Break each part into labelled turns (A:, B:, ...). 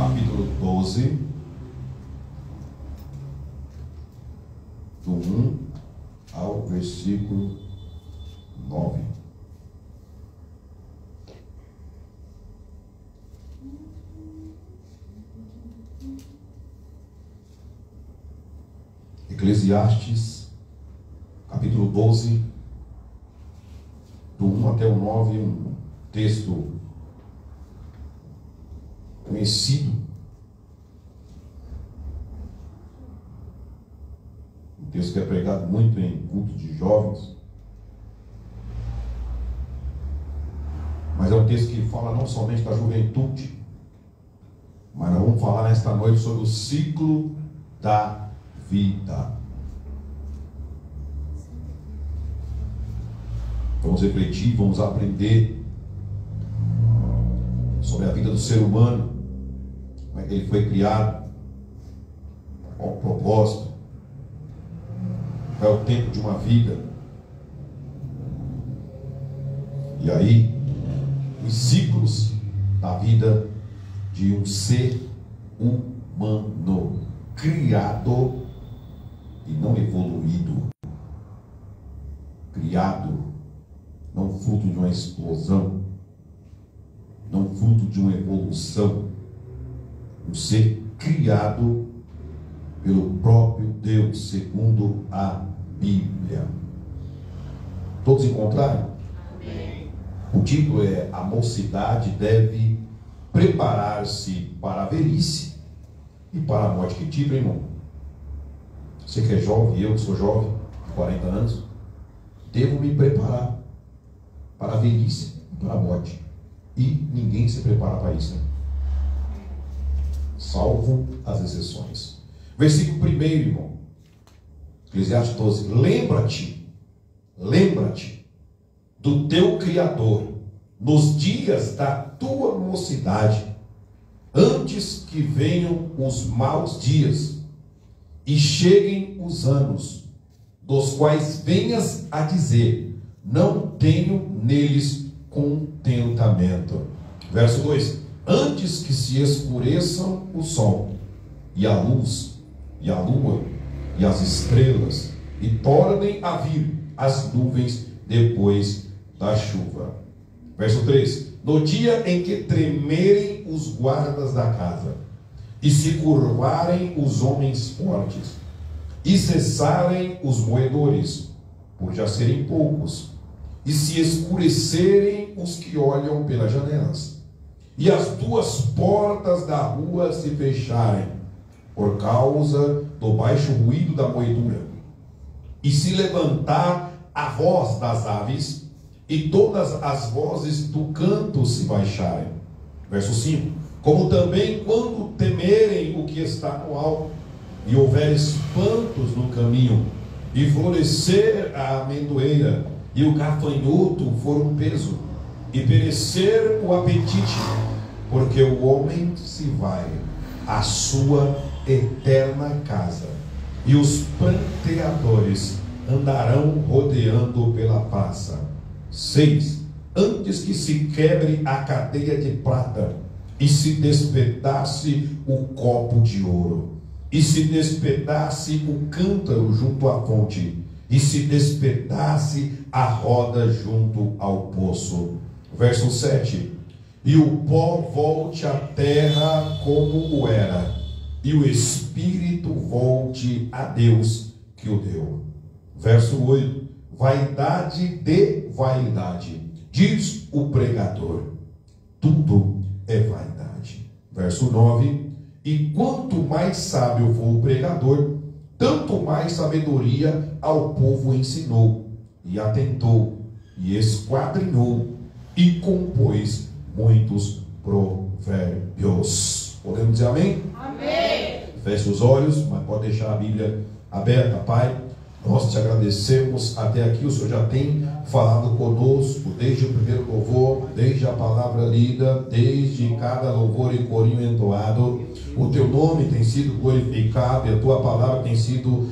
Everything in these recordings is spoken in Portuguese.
A: capítulo 12, do 1 ao versículo 9. Eclesiastes, capítulo 12, do 1 até o 9, um texto conhecido, um texto que é pregado muito em culto de jovens, mas é um texto que fala não somente da juventude, mas nós vamos falar nesta noite sobre o ciclo da vida. Vamos refletir, vamos aprender sobre a vida do ser humano, como é que ele foi criado, qual o propósito, qual é o tempo de uma vida, e aí os ciclos da vida de um ser humano criado e não evoluído, criado não fruto de uma explosão, não fruto de uma evolução, um ser criado pelo próprio Deus, segundo a Bíblia. Todos encontraram? Amém. O título é: a mocidade deve preparar-se para a velhice e para a morte. Que título, irmão? Você que é jovem, eu que sou jovem, de 40 anos, devo me preparar para a velhice e para a morte. E ninguém se prepara para isso, né? Salvo as exceções. Versículo 1, irmão. Eclesiastes 12. Lembra-te do teu Criador nos dias da tua mocidade, antes que venham os maus dias e cheguem os anos, dos quais venhas a dizer: não tenho neles contentamento. Verso 2: antes que se escureçam o sol e a luz e a lua e as estrelas, e tornem a vir as nuvens depois da chuva. Verso 3: no dia em que tremerem os guardas da casa, e se curvarem os homens fortes, e cessarem os moedores, por já serem poucos, e se escurecerem os que olham pelas janelas, e as duas portas da rua se fecharem, por causa do baixo ruído da moedura, e se levantar a voz das aves, e todas as vozes do canto se baixarem. Verso 5: como também quando temerem o que está no alto, e houver espantos no caminho, e florescer a amendoeira, e o gafanhoto for um peso, e perecer o apetite, porque o homem se vai à sua eterna casa, e os pranteadores andarão rodeando pela praça. 6: antes que se quebre a cadeia de prata, e se despedace o copo de ouro, e se despedace o cântaro junto à fonte, e se despedace a roda junto ao poço. Verso 7: e o pó volte à terra como o era, e o espírito volte a Deus que o deu. Verso 8: vaidade de vaidade, diz o pregador, tudo é vaidade. Verso 9: e quanto mais sábio for o pregador, tanto mais sabedoria ao povo ensinou, e atentou, e esquadrinhou, e compôs muitos provérbios. Podemos dizer amém? Amém. Feche os olhos, mas pode deixar a Bíblia aberta. Pai, nós te agradecemos. Até aqui o Senhor já tem falado conosco, desde o primeiro louvor, desde a palavra lida, desde cada louvor e corinho entoado. O teu nome tem sido glorificado e a tua palavra tem sido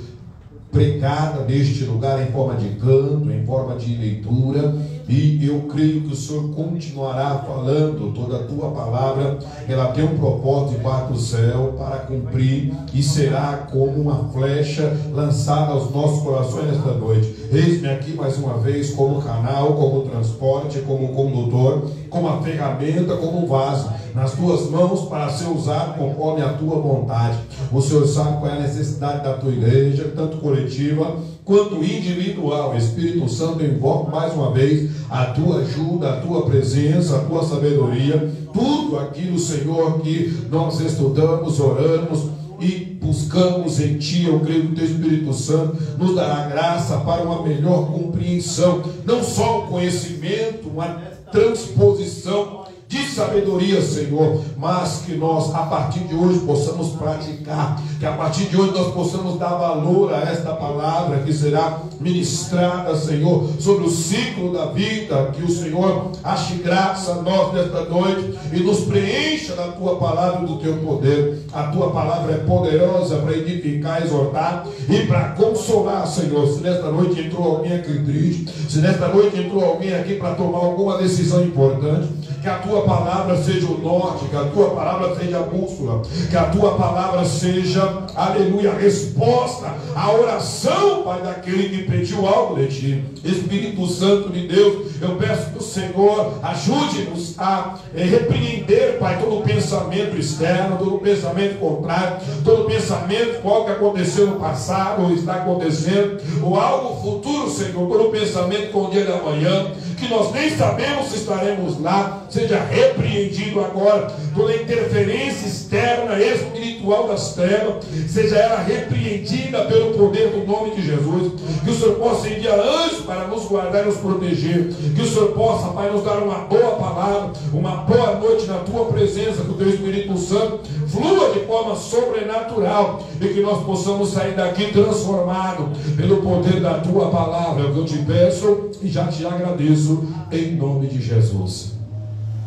A: pregada neste lugar em forma de canto, em forma de leitura. E eu creio que o Senhor continuará falando. Toda a tua palavra, ela tem um propósito debaixo do céu para cumprir, e será como uma flecha lançada aos nossos corações nesta noite. Eis-me aqui mais uma vez como canal, como transporte, como condutor, como a ferramenta, como um vaso nas tuas mãos para ser usado conforme a tua vontade. O Senhor sabe qual é a necessidade da tua igreja, tanto coletiva quanto individual. Espírito Santo, eu invoco mais uma vez a tua ajuda, a tua presença, a tua sabedoria, tudo aquilo, Senhor, que nós estudamos, oramos e buscamos em Ti. Eu creio que o Teu Espírito Santo nos dará graça para uma melhor compreensão, não só o conhecimento, uma transposição de sabedoria, Senhor, mas que nós, a partir de hoje, possamos praticar, que a partir de hoje nós possamos dar valor a esta palavra que será ministrada, Senhor, sobre o ciclo da vida. Que o Senhor ache graça a nós nesta noite e nos preencha da Tua palavra e do Teu poder. A Tua palavra é poderosa para edificar, exortar e para consolar, Senhor. Se nesta noite entrou alguém aqui triste, se nesta noite entrou alguém aqui para tomar alguma decisão importante, que a Tua palavra seja o norte, que a Tua palavra seja a bússola, que a Tua palavra seja, aleluia, a resposta à oração, Pai, daquele que pediu algo de Ti. Espírito Santo de Deus, eu peço que o Senhor ajude-nos a repreender, Pai, todo pensamento externo, todo pensamento contrário, todo pensamento com algo que aconteceu no passado, ou está acontecendo, ou algo futuro, Senhor, todo pensamento com o dia da manhã, que nós nem sabemos se estaremos lá, seja repreendido agora. Toda interferência externa, espiritual das trevas, seja ela repreendida pelo poder do nome de Jesus. Que o Senhor possa enviar anjos para nos guardar e nos proteger. Que o Senhor possa, Pai, nos dar uma boa palavra, uma boa noite na Tua presença, que o Teu Espírito Santo flua de forma sobrenatural e que nós possamos sair daqui transformados pelo poder da Tua palavra. É o que eu te peço e já te agradeço em nome de Jesus.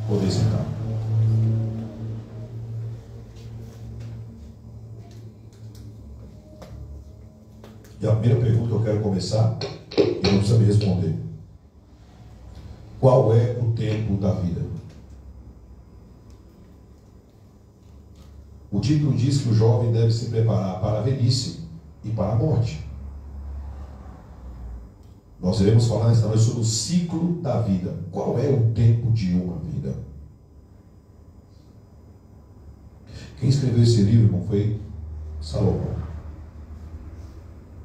A: Poder sentar. E a primeira pergunta que eu quero começar, e não precisa me responder: qual é o tempo da vida? O título diz que o jovem deve se preparar para a velhice e para a morte. Nós iremos falar nesta noite sobre o ciclo da vida. Qual é o tempo de uma vida? Quem escreveu esse livro, irmão, foi Salomão.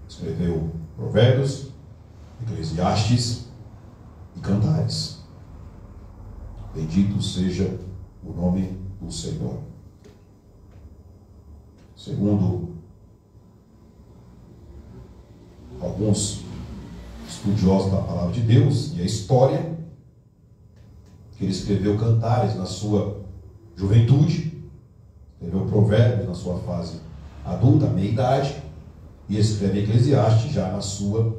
A: Escreveu Provérbios, Eclesiastes e Cantares. Bendito seja o nome do Senhor. Segundo alguns estudiosos da palavra de Deus e a história, que ele escreveu Cantares na sua juventude, escreveu Provérbios na sua fase adulta, meia-idade, e escreve Eclesiastes já na sua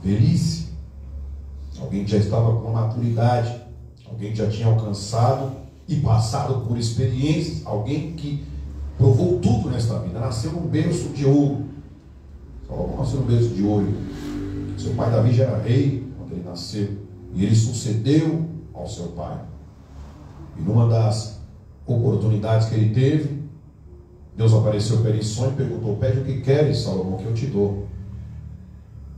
A: velhice. Alguém que já estava com maturidade, alguém que já tinha alcançado e passado por experiências, alguém que provou tudo nesta vida, nasceu num berço de ouro. Salomão nasceu num berço de ouro. Seu pai Davi já era rei quando ele nasceu, e ele sucedeu ao seu pai. E numa das oportunidades que ele teve, Deus apareceu para ele em sonho e perguntou: pede o que queres, Salomão, que eu te dou.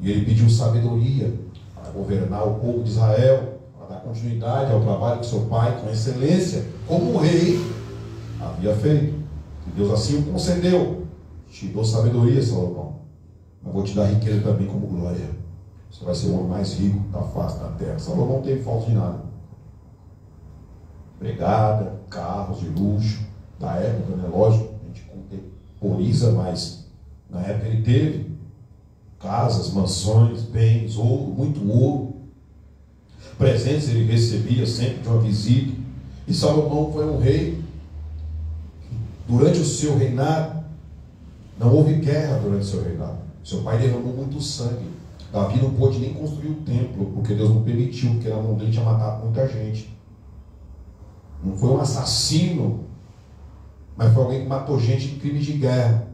A: E ele pediu sabedoria para governar o povo de Israel, para dar continuidade ao trabalho que seu pai, com excelência, como rei, havia feito. E Deus assim o concedeu. Te dou sabedoria, Salomão, mas vou te dar riqueza também como glória. Você vai ser o homem mais rico da face da terra. Salomão não teve falta de nada. Empregada, carros de luxo da época, né? Lógico, a gente contemporiza, mas na época ele teve casas, mansões, bens, ouro, muito ouro. Presentes ele recebia sempre de uma visita. E Salomão foi um rei. Durante o seu reinado, não houve guerra durante o seu reinado. Seu pai derramou muito sangue. Davi não pôde nem construir o templo, porque Deus não permitiu, porque na mão dele tinha matado muita gente. Não foi um assassino, mas foi alguém que matou gente em crimes de guerra.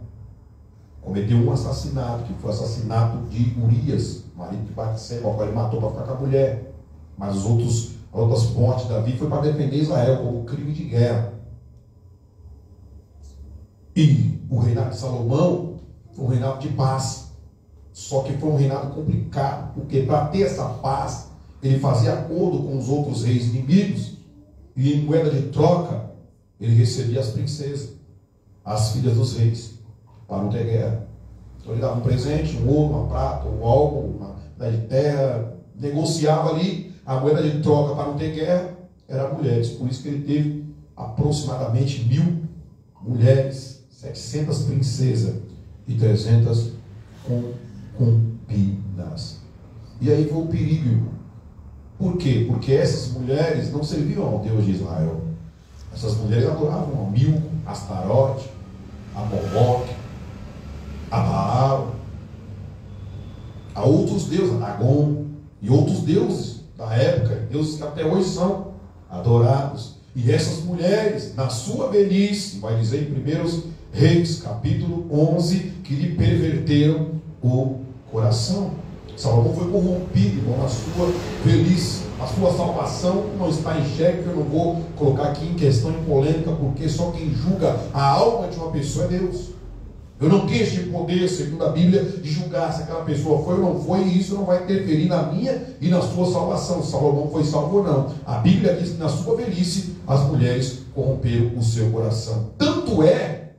A: Cometeu um assassinato, que foi o assassinato de Urias, marido de Batseba, ao qual ele matou para ficar com a mulher. Mas as outras mortes de Davi foi para defender Israel como crime de guerra. E o reinado de Salomão foi um reinado de paz. Só que foi um reinado complicado, porque para ter essa paz, ele fazia acordo com os outros reis inimigos, e em moeda de troca, ele recebia as princesas, as filhas dos reis, para não ter guerra. Então ele dava um presente, um ouro, uma prata, um álcool, uma pedra de terra, negociava ali, a moeda de troca para não ter guerra, era mulheres. Por isso que ele teve aproximadamente 1000 mulheres, 700 princesas e 300 concubinas. E aí foi o perigo, irmão. Por quê? Porque essas mulheres não serviam ao Deus de Israel. Essas mulheres adoravam a Milco, a Astarote, a Moloque, a Baal, a outros deuses, a Dagon e outros deuses da época, deuses que até hoje são adorados. E essas mulheres, na sua velhice, vai dizer em 1 Reis, capítulo 11, que lhe perverteram o coração. Salomão foi corrompido, irmão, na sua velhice. A sua salvação não está em xeque. Eu não vou colocar aqui em questão, em polêmica, porque só quem julga a alma de uma pessoa é Deus. Eu não tenho este poder, segundo a Bíblia, de julgar se aquela pessoa foi ou não foi, e isso não vai interferir na minha e na sua salvação. Salomão foi salvo ou não. A Bíblia diz que na sua velhice as mulheres corromperam o seu coração. Tanto é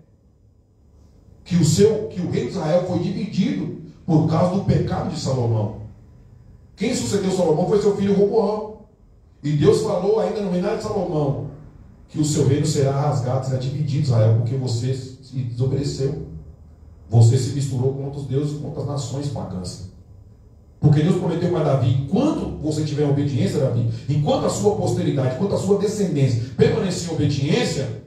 A: que o rei de Israel foi dividido por causa do pecado de Salomão. Quem sucedeu Salomão foi seu filho Roboão. E Deus falou ainda no reinado de Salomão que o seu reino será rasgado, será dividido, Israel, porque você se desobedeceu. Você se misturou com outros deuses, com outras nações pagãs. Porque Deus prometeu para Davi: enquanto você tiver obediência, Davi, enquanto a sua posteridade, enquanto a sua descendência permanecer em obediência,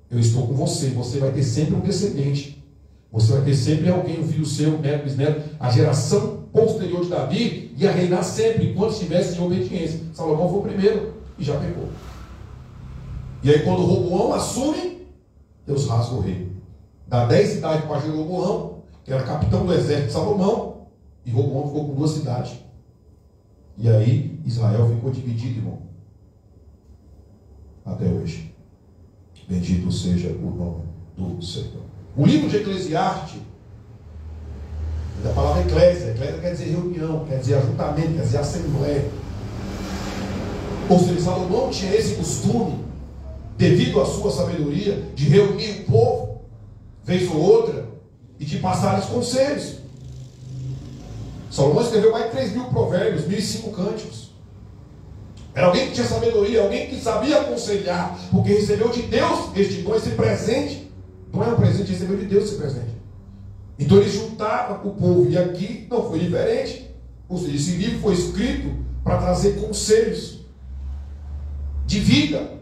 A: eu estou com você. Você vai ter sempre um descendente. Você vai ter sempre alguém, um filho seu, neto, bisneto. A geração posterior de Davi ia reinar sempre, enquanto estivesse em obediência. Salomão foi o primeiro e já pecou. E aí quando Roboão assume, Deus rasga o rei. Dá 10 cidades para Jeroboão, que era capitão do exército de Salomão, e Roboão ficou com 2 cidades. E aí Israel ficou dividido, irmão, até hoje. Bendito seja o nome do Senhor. O livro de Eclesiastes, da palavra eclésia quer dizer reunião, quer dizer ajuntamento, quer dizer assembleia. Ou seja, Salomão tinha esse costume, devido à sua sabedoria, de reunir o povo, vez ou outra, e de passar os conselhos. Salomão escreveu mais de 3.000 provérbios, 1.005 cânticos. Era alguém que tinha sabedoria, alguém que sabia aconselhar, porque recebeu de Deus este dom, esse presente. Não é um presente, recebeu de Deus esse presente. Então ele juntava o povo, e aqui não foi diferente. Ou seja, esse livro foi escrito para trazer conselhos de vida.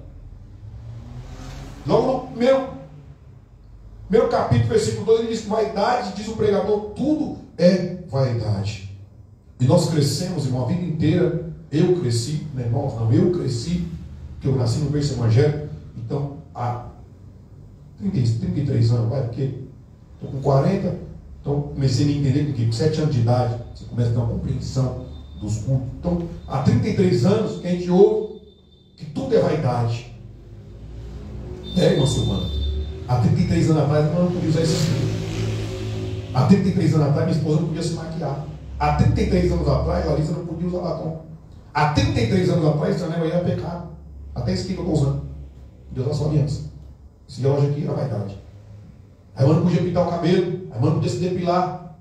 A: Logo no primeiro capítulo, versículo 2, ele diz que vaidade, diz o pregador, tudo é vaidade. E nós crescemos, irmão, a vida inteira. Eu cresci, né, irmãos? Não, eu cresci, porque eu nasci no berço evangélico. Então, há 33 anos, vai, porque estou com 40, então comecei a me entender que com 7 anos de idade você começa a ter uma compreensão dos cultos. Então, há 33 anos que a gente ouve que tudo é vaidade. Irmão Silvana? Há 33 anos atrás eu não podia usar esse filho. Há 33 anos atrás minha esposa não podia se maquiar. Há 33 anos atrás a Larissa não podia usar batom. Há 33 anos atrás esse anel aí era pecado. Até esse aqui que eu estou usando. Deus na sua aliança. Esse relógio aqui era vaidade. A irmã não podia pintar o cabelo. A irmã não podia se depilar.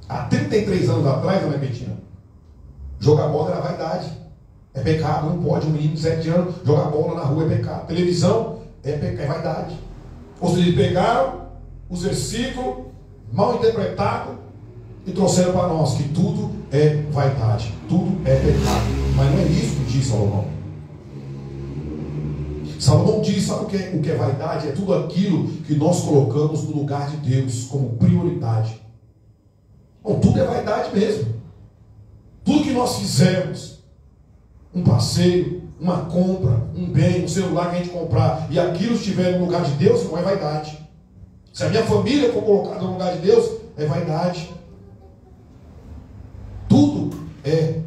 A: Há 33 anos atrás, Ana Betina, jogar bola era vaidade. É pecado, não pode. Um menino de 7 anos jogar bola na rua é pecado. Televisão é vaidade. Ou seja, eles pegaram os versículos mal interpretados e trouxeram para nós que tudo é vaidade, tudo é pecado. Mas não é isso que diz Salomão. Salomão diz, sabe o que é vaidade? É tudo aquilo que nós colocamos no lugar de Deus como prioridade. Bom, tudo é vaidade mesmo. Tudo que nós fizermos, um passeio, uma compra, um bem, um celular que a gente comprar, e aquilo estiver no lugar de Deus, não é vaidade. Se a minha família for colocada no lugar de Deus, é vaidade. Tudo é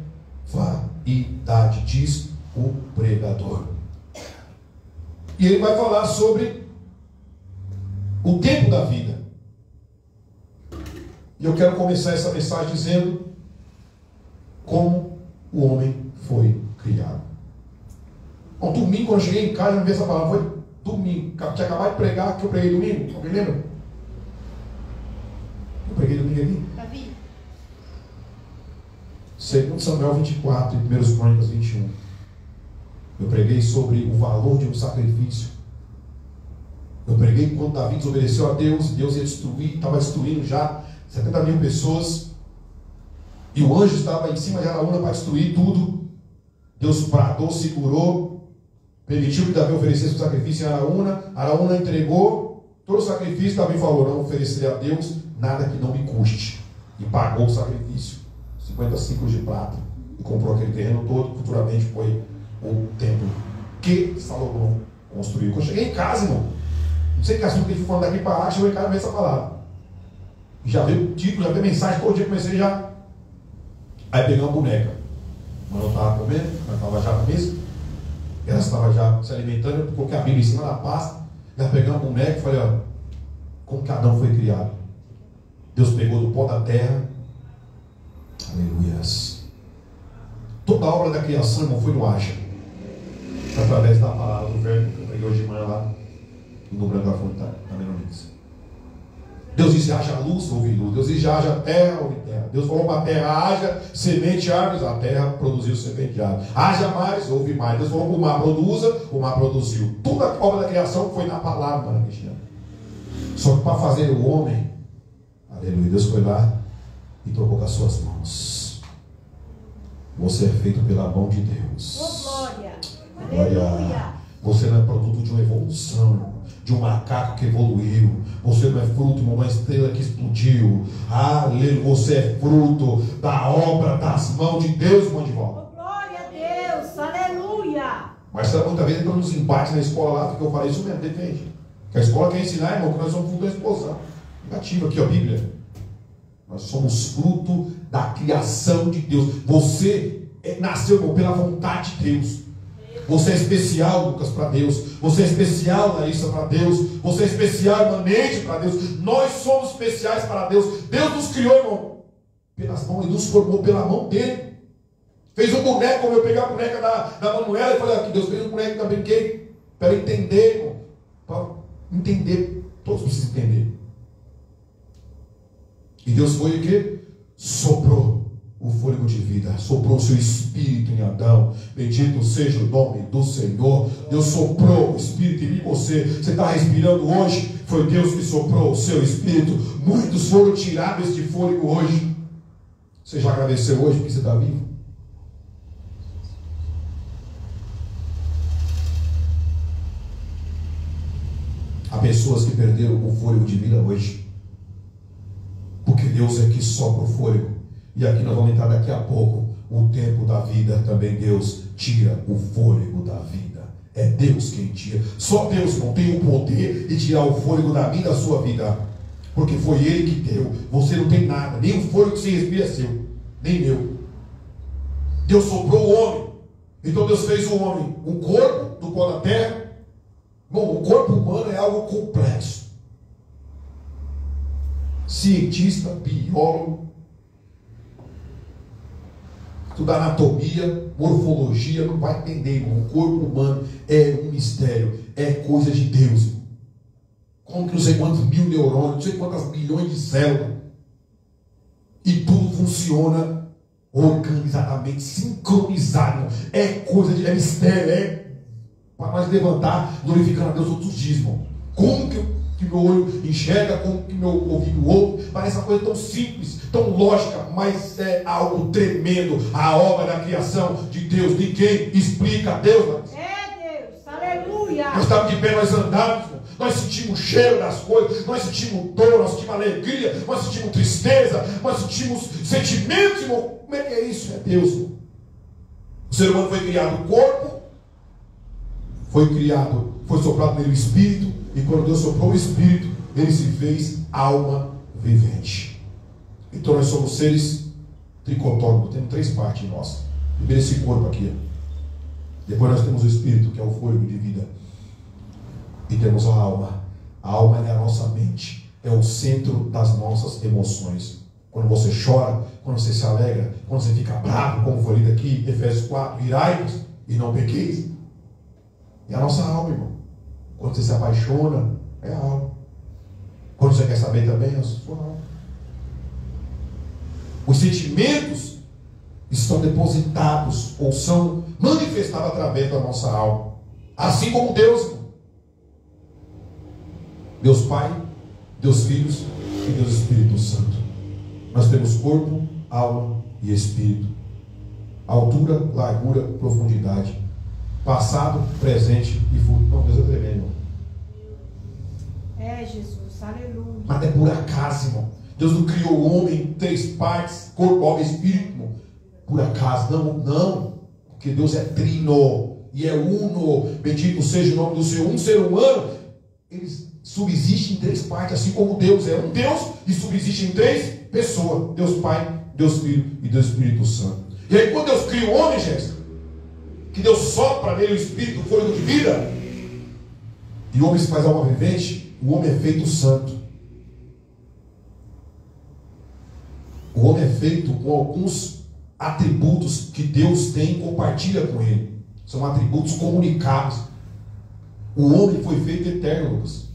A: idade, diz o pregador. E ele vai falar sobre o tempo da vida. E eu quero começar essa mensagem dizendo como o homem foi criado. Bom, domingo, quando eu cheguei em casa, eu não vi essa palavra, foi domingo. Tinha acabado de pregar, que eu preguei domingo, alguém lembra? Eu preguei domingo aqui? Davi. 2 Samuel 24 e 1 Crônicas 21. Eu preguei sobre o valor de um sacrifício. Eu preguei quando Davi desobedeceu a Deus, Deus ia destruir, estava destruindo já 70 mil pessoas, e o anjo estava em cima de Araúna para destruir tudo. Deus bradou, segurou, permitiu que Davi oferecesse o sacrifício em Araúna. Araúna entregou todo o sacrifício. Davi falou: não oferecerei a Deus nada que não me custe, e pagou o sacrifício, 50 ciclos de prata, e comprou aquele terreno todo, que futuramente foi o templo que Salomão construiu. Quando eu cheguei em casa, irmão, não sei que assunto que ele foi falando daqui para lá, chegou em casa e veio essa palavra. Já veio o título, já veio mensagem, todo dia comecei já. Aí peguei uma boneca. Mas eu estava comendo, ela estava já na mesa, ela estava já se alimentando, eu coloquei a Bíblia em cima da pasta, ela peguei uma boneca e falei: ó, como que Adão foi criado? Deus pegou do pó da terra. Aleluias. Toda a obra da criação, irmão, foi no haja, através da palavra do verbo que eu preguei hoje de manhã lá no Branco da Fonte, também não disse. Deus disse: haja luz, houve luz. Deus disse: haja terra, houve terra. Deus falou para a terra: haja semente, árvores. A terra produziu semente de árvores. Haja mares, houve mar. Deus falou para o mar: produza, o mar produziu. Toda a obra da criação foi na palavra, mano, cristiano. Só que para fazer o homem, aleluia, Deus foi lá e trocou com as suas mãos. Você é feito pela mão de Deus.
B: Oh, glória!
A: Glória!
B: Aleluia!
A: Você não é produto de uma evolução, de um macaco que evoluiu. Você não é fruto de uma estrela que explodiu. Aleluia. Você é fruto da obra das mãos de Deus, irmão de volta.
B: Oh, glória a Deus! Aleluia!
A: Mas sabe, muitas vezes entrando nos embates na escola lá, porque eu falei isso mesmo, depende. Que a escola quer ensinar, irmão, que nós somos fruto da explosão. Negativo aqui, ó, Bíblia. Nós somos fruto da criação de Deus. Você nasceu, irmão, pela vontade de Deus. Você é especial, Lucas, para Deus. Você é especial, Larissa, para Deus. Você é especial, Manete, para Deus. Nós somos especiais para Deus. Deus nos criou, irmão, pelas mãos, e nos formou pela mão dele. Fez um boneco, como eu peguei a boneca da Manuela e falei: aqui, Deus fez um boneco que eu brinquei. Para entender, irmão. Para entender. Todos precisam entender. E Deus foi o que? Soprou o fôlego de vida, soprou o seu espírito em Adão. Bendito seja o nome do Senhor. Deus soprou o espírito em mim e você. Você está respirando hoje, foi Deus que soprou o seu espírito. Muitos foram tirados de fôlego hoje. Você já agradeceu hoje porque você está vivo? Há pessoas que perderam o fôlego de vida hoje, porque Deus é que sopra o fôlego. E aqui nós vamos entrar daqui a pouco. O tempo da vida também Deus tira o fôlego da vida. É Deus quem tira. Só Deus não tem o poder de tirar o fôlego da minha e da sua vida. Porque foi Ele que deu. Você não tem nada. Nem o fôlego que você respira é seu. Nem meu. Deus soprou o homem. Então Deus fez o homem, um corpo do pó da terra. Bom, o corpo humano é algo complexo. Cientista, biólogo, estudar anatomia, morfologia, não vai entender, irmão. O corpo humano é um mistério, é coisa de Deus. Como que não sei quantos mil neurônios, não sei quantas bilhões de células, e tudo funciona organizadamente, sincronizado. É coisa de, é mistério, é para nós levantar, glorificando a Deus todos os dias, irmão. Como que meu olho enxerga, como que meu ouvido ouve? Parece uma coisa tão simples, tão lógica, mas é algo tremendo. A obra da criação de Deus, ninguém explica a Deus.
B: É Deus, aleluia.
A: Nós estamos de pé, nós andamos, nós sentimos o cheiro das coisas, nós sentimos dor, nós sentimos alegria, nós sentimos tristeza, nós sentimos sentimentos, irmão. Como é que é isso? É Deus, irmão. O ser humano foi criado, o corpo foi criado, foi soprado nele o espírito, e quando Deus soprou o espírito, ele se fez alma vivente. Então nós somos seres tricotômicos, temos três partes em nós. Primeiro esse corpo aqui, ó. Depois nós temos o espírito, que é o fôlego de vida. E temos a alma. A alma é a nossa mente. É o centro das nossas emoções. Quando você chora, quando você se alegra, quando você fica bravo, como foi lido aqui, Efésios 4, irai-vos e não pequeis. É a nossa alma, irmão. Quando você se apaixona, é a alma. Quando você quer saber também, é a sua alma. Os sentimentos estão depositados ou são manifestados através da nossa alma. Assim como Deus, irmão. Deus Pai, Deus Filhos e Deus Espírito Santo. Nós temos corpo, alma e espírito. Altura, largura, profundidade. Passado, presente e futuro. Não, Deus é tremendo, irmão.
B: É, Jesus, aleluia.
A: Mas é por acaso, irmão. Deus não criou o homem em 3 partes, corpo, alma e espírito, irmão. Por acaso, não. Porque Deus é trino e é uno. Bendito seja o nome do Senhor. Um ser humano, ele subsiste em 3 partes, assim como Deus é um Deus e subsiste em 3 pessoas. Deus Pai, Deus Filho e Deus Espírito Santo. E aí quando Deus cria o homem, Jéssica, que Deus sopra nele o Espírito, o fôlego de vida, e o homem se faz alma vivente, o homem é feito santo. O homem é feito com alguns atributos que Deus tem e compartilha com ele. São atributos comunicados. O homem foi feito eterno, Lucas.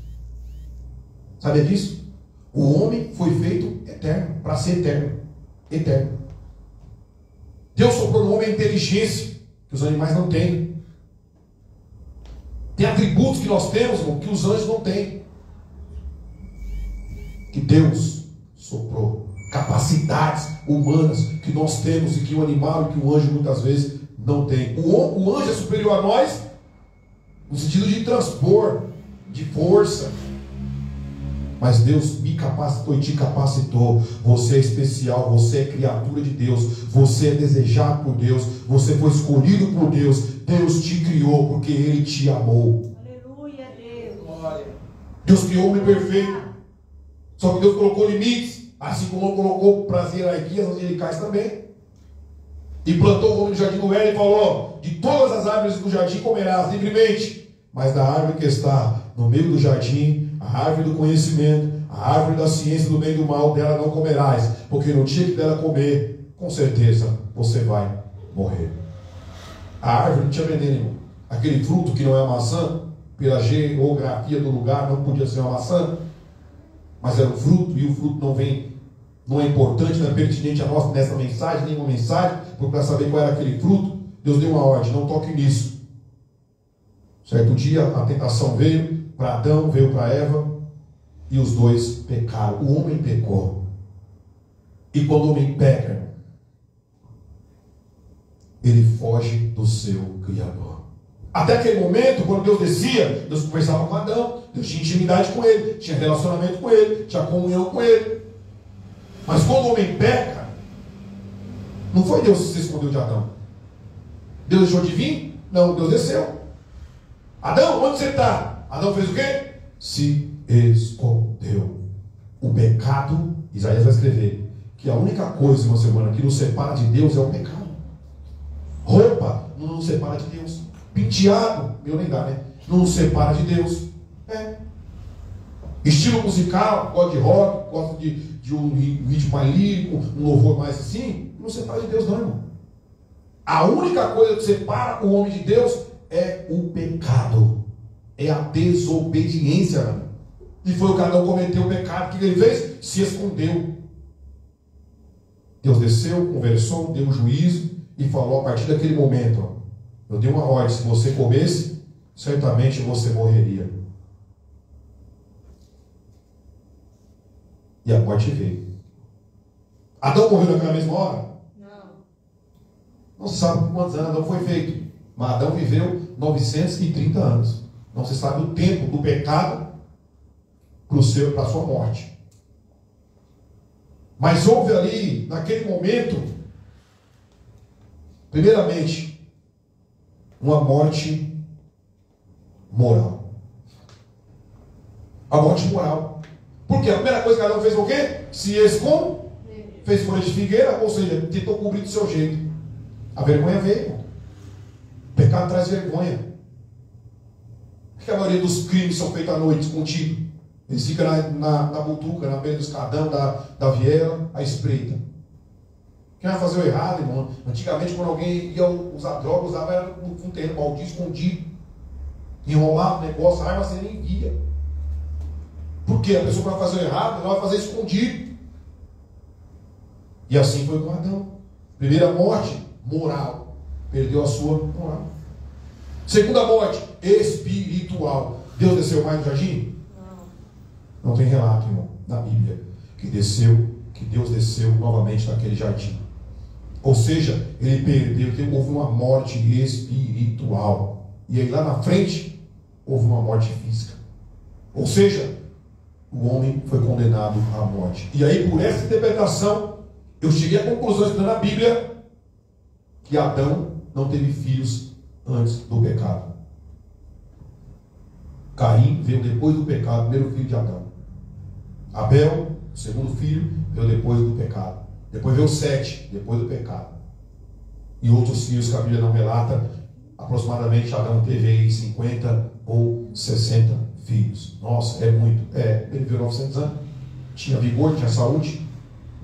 A: Sabia disso? O homem foi feito eterno, para ser eterno. Eterno. Deus soprou no homem a inteligência que os animais não têm. Tem atributos que nós temos, irmão, que os anjos não têm. Que Deus soprou. Capacidades humanas que nós temos e que o animal e que o anjo muitas vezes não tem. O anjo é superior a nós no sentido de transpor, de força. Mas Deus me capacitou e te capacitou. Você é especial, você é criatura de Deus, você é desejado por Deus, você foi escolhido por Deus. Deus te criou porque Ele te amou.
B: Aleluia, Deus.
A: Deus criou o homem perfeito. Só que Deus colocou limites, assim como colocou para as hierarquias angelicais também. E plantou o homem no jardim do Éden e falou: de todas as árvores do jardim comerás livremente, mas da árvore que está no meio do jardim, a árvore do conhecimento, a árvore da ciência do bem e do mal, dela não comerás, porque no dia que dela comer, com certeza você vai morrer. A árvore não tinha veneno, irmão. Aquele fruto que não é a maçã, pela geografia do lugar, não podia ser uma maçã, mas era um fruto, e o fruto não é importante, não é pertinente a nós nessa mensagem, nenhuma mensagem, porque para saber qual era aquele fruto, Deus deu uma ordem: não toque nisso. Certo dia a tentação veio para Adão, veio para Eva, e os dois pecaram. O homem pecou. E quando o homem peca, ele foge do seu Criador. Até aquele momento, quando Deus descia, Deus conversava com Adão, Deus tinha intimidade com ele, tinha relacionamento com ele, tinha comunhão com ele. Mas quando o homem peca, não foi Deus que se escondeu de Adão. Deus deixou de vir? Não, Deus desceu. Adão, onde você está? Adão fez o quê? Se escondeu. O pecado, Isaías vai escrever que a única coisa, irmã semana, que nos separa de Deus é o pecado. Roupa não nos separa de Deus. Penteado, meu nem dá, né? Não nos separa de Deus. Estilo musical, gosto de rock, gosto de um ritmo mais lírico, um louvor mais assim, não separa de Deus não, irmão. A única coisa que separa o homem de Deus é o pecado, é a desobediência, irmão. E foi o que Adão cometeu o pecado. O que ele fez? Se escondeu. Deus desceu, conversou, deu um juízo e falou: a partir daquele momento, ó, eu dei uma ordem: se você comesse, certamente você morreria. E a morte veio. Adão morreu naquela mesma hora?
B: Não.
A: Não se sabe quantos anos Adão foi feito. Mas Adão viveu 930 anos. Não se sabe o tempo do pecado para a sua morte. Mas houve ali, naquele momento, primeiramente, uma morte moral. A morte moral. Porque a primeira coisa que Adão fez foi o quê? Se escondeu. Fez folha de figueira, ou seja, tentou cobrir do seu jeito. A vergonha veio, irmão. O pecado traz vergonha. Por que a maioria dos crimes são feitos à noite, escondidos? Eles ficam na butuca, na beira do escadão, da viela, à espreita. Quem vai fazer o errado, irmão? Antigamente, quando alguém ia usar droga, usava era num terreno baldio, escondido. Enrolava o negócio, a arma você nem via. Por quê? A pessoa que vai fazer o errado, ela vai fazer escondido. E assim foi com Adão. Primeira morte, moral. Perdeu a sua moral. Segunda morte, espiritual. Deus desceu mais no jardim? Não tem relato, irmão, na Bíblia, que Deus desceu novamente naquele jardim. Ou seja, ele perdeu, houve uma morte espiritual. E aí lá na frente, houve uma morte física. Ou seja, o homem foi condenado à morte. E aí, por essa interpretação, eu cheguei à conclusão, estudando a Bíblia, que Adão não teve filhos antes do pecado. Caim veio depois do pecado, primeiro filho de Adão. Abel, o segundo filho, veio depois do pecado. Depois veio Sete, depois do pecado. E outros filhos que a Bíblia não relata, aproximadamente Adão teve aí 50 ou 60 filhos. Nossa, é muito. Ele viveu 900 anos, tinha vigor, tinha saúde.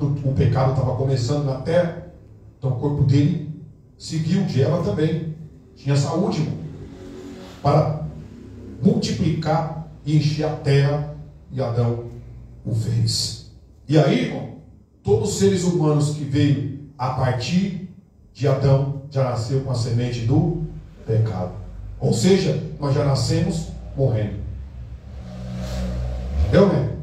A: O pecado estava começando na terra, então o corpo dele seguiu, de Eva também. Tinha saúde, irmão, para multiplicar e encher a terra, e Adão o fez. E aí, irmão, todos os seres humanos que veio a partir de Adão já nasceu com a semente do pecado. Ou seja, nós já nascemos morrendo. Entendeu, né?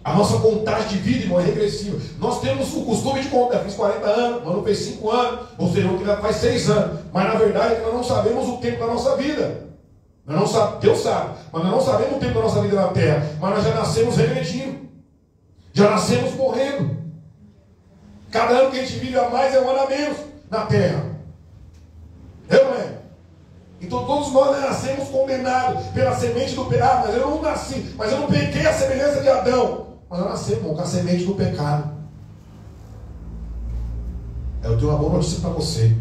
A: A nossa contagem de vida, irmão, é regressiva. Nós temos o costume de contar. Fiz 40 anos, o mano fez 5 anos, ou seja, o que faz 6 anos. Mas na verdade é que nós não sabemos o tempo da nossa vida. Deus sabe, mas nós não sabemos o tempo da nossa vida na terra. Mas nós já nascemos regredindo. Já nascemos morrendo. Cada ano que a gente vive a mais é um ano a menos na terra. Não é? Então todos nós nascemos condenados pela semente do pecado. Mas eu não nasci, mas eu não peguei a semelhança de Adão. Mas eu nasci, irmão, com a semente do pecado. Eu tenho uma boa notícia para você.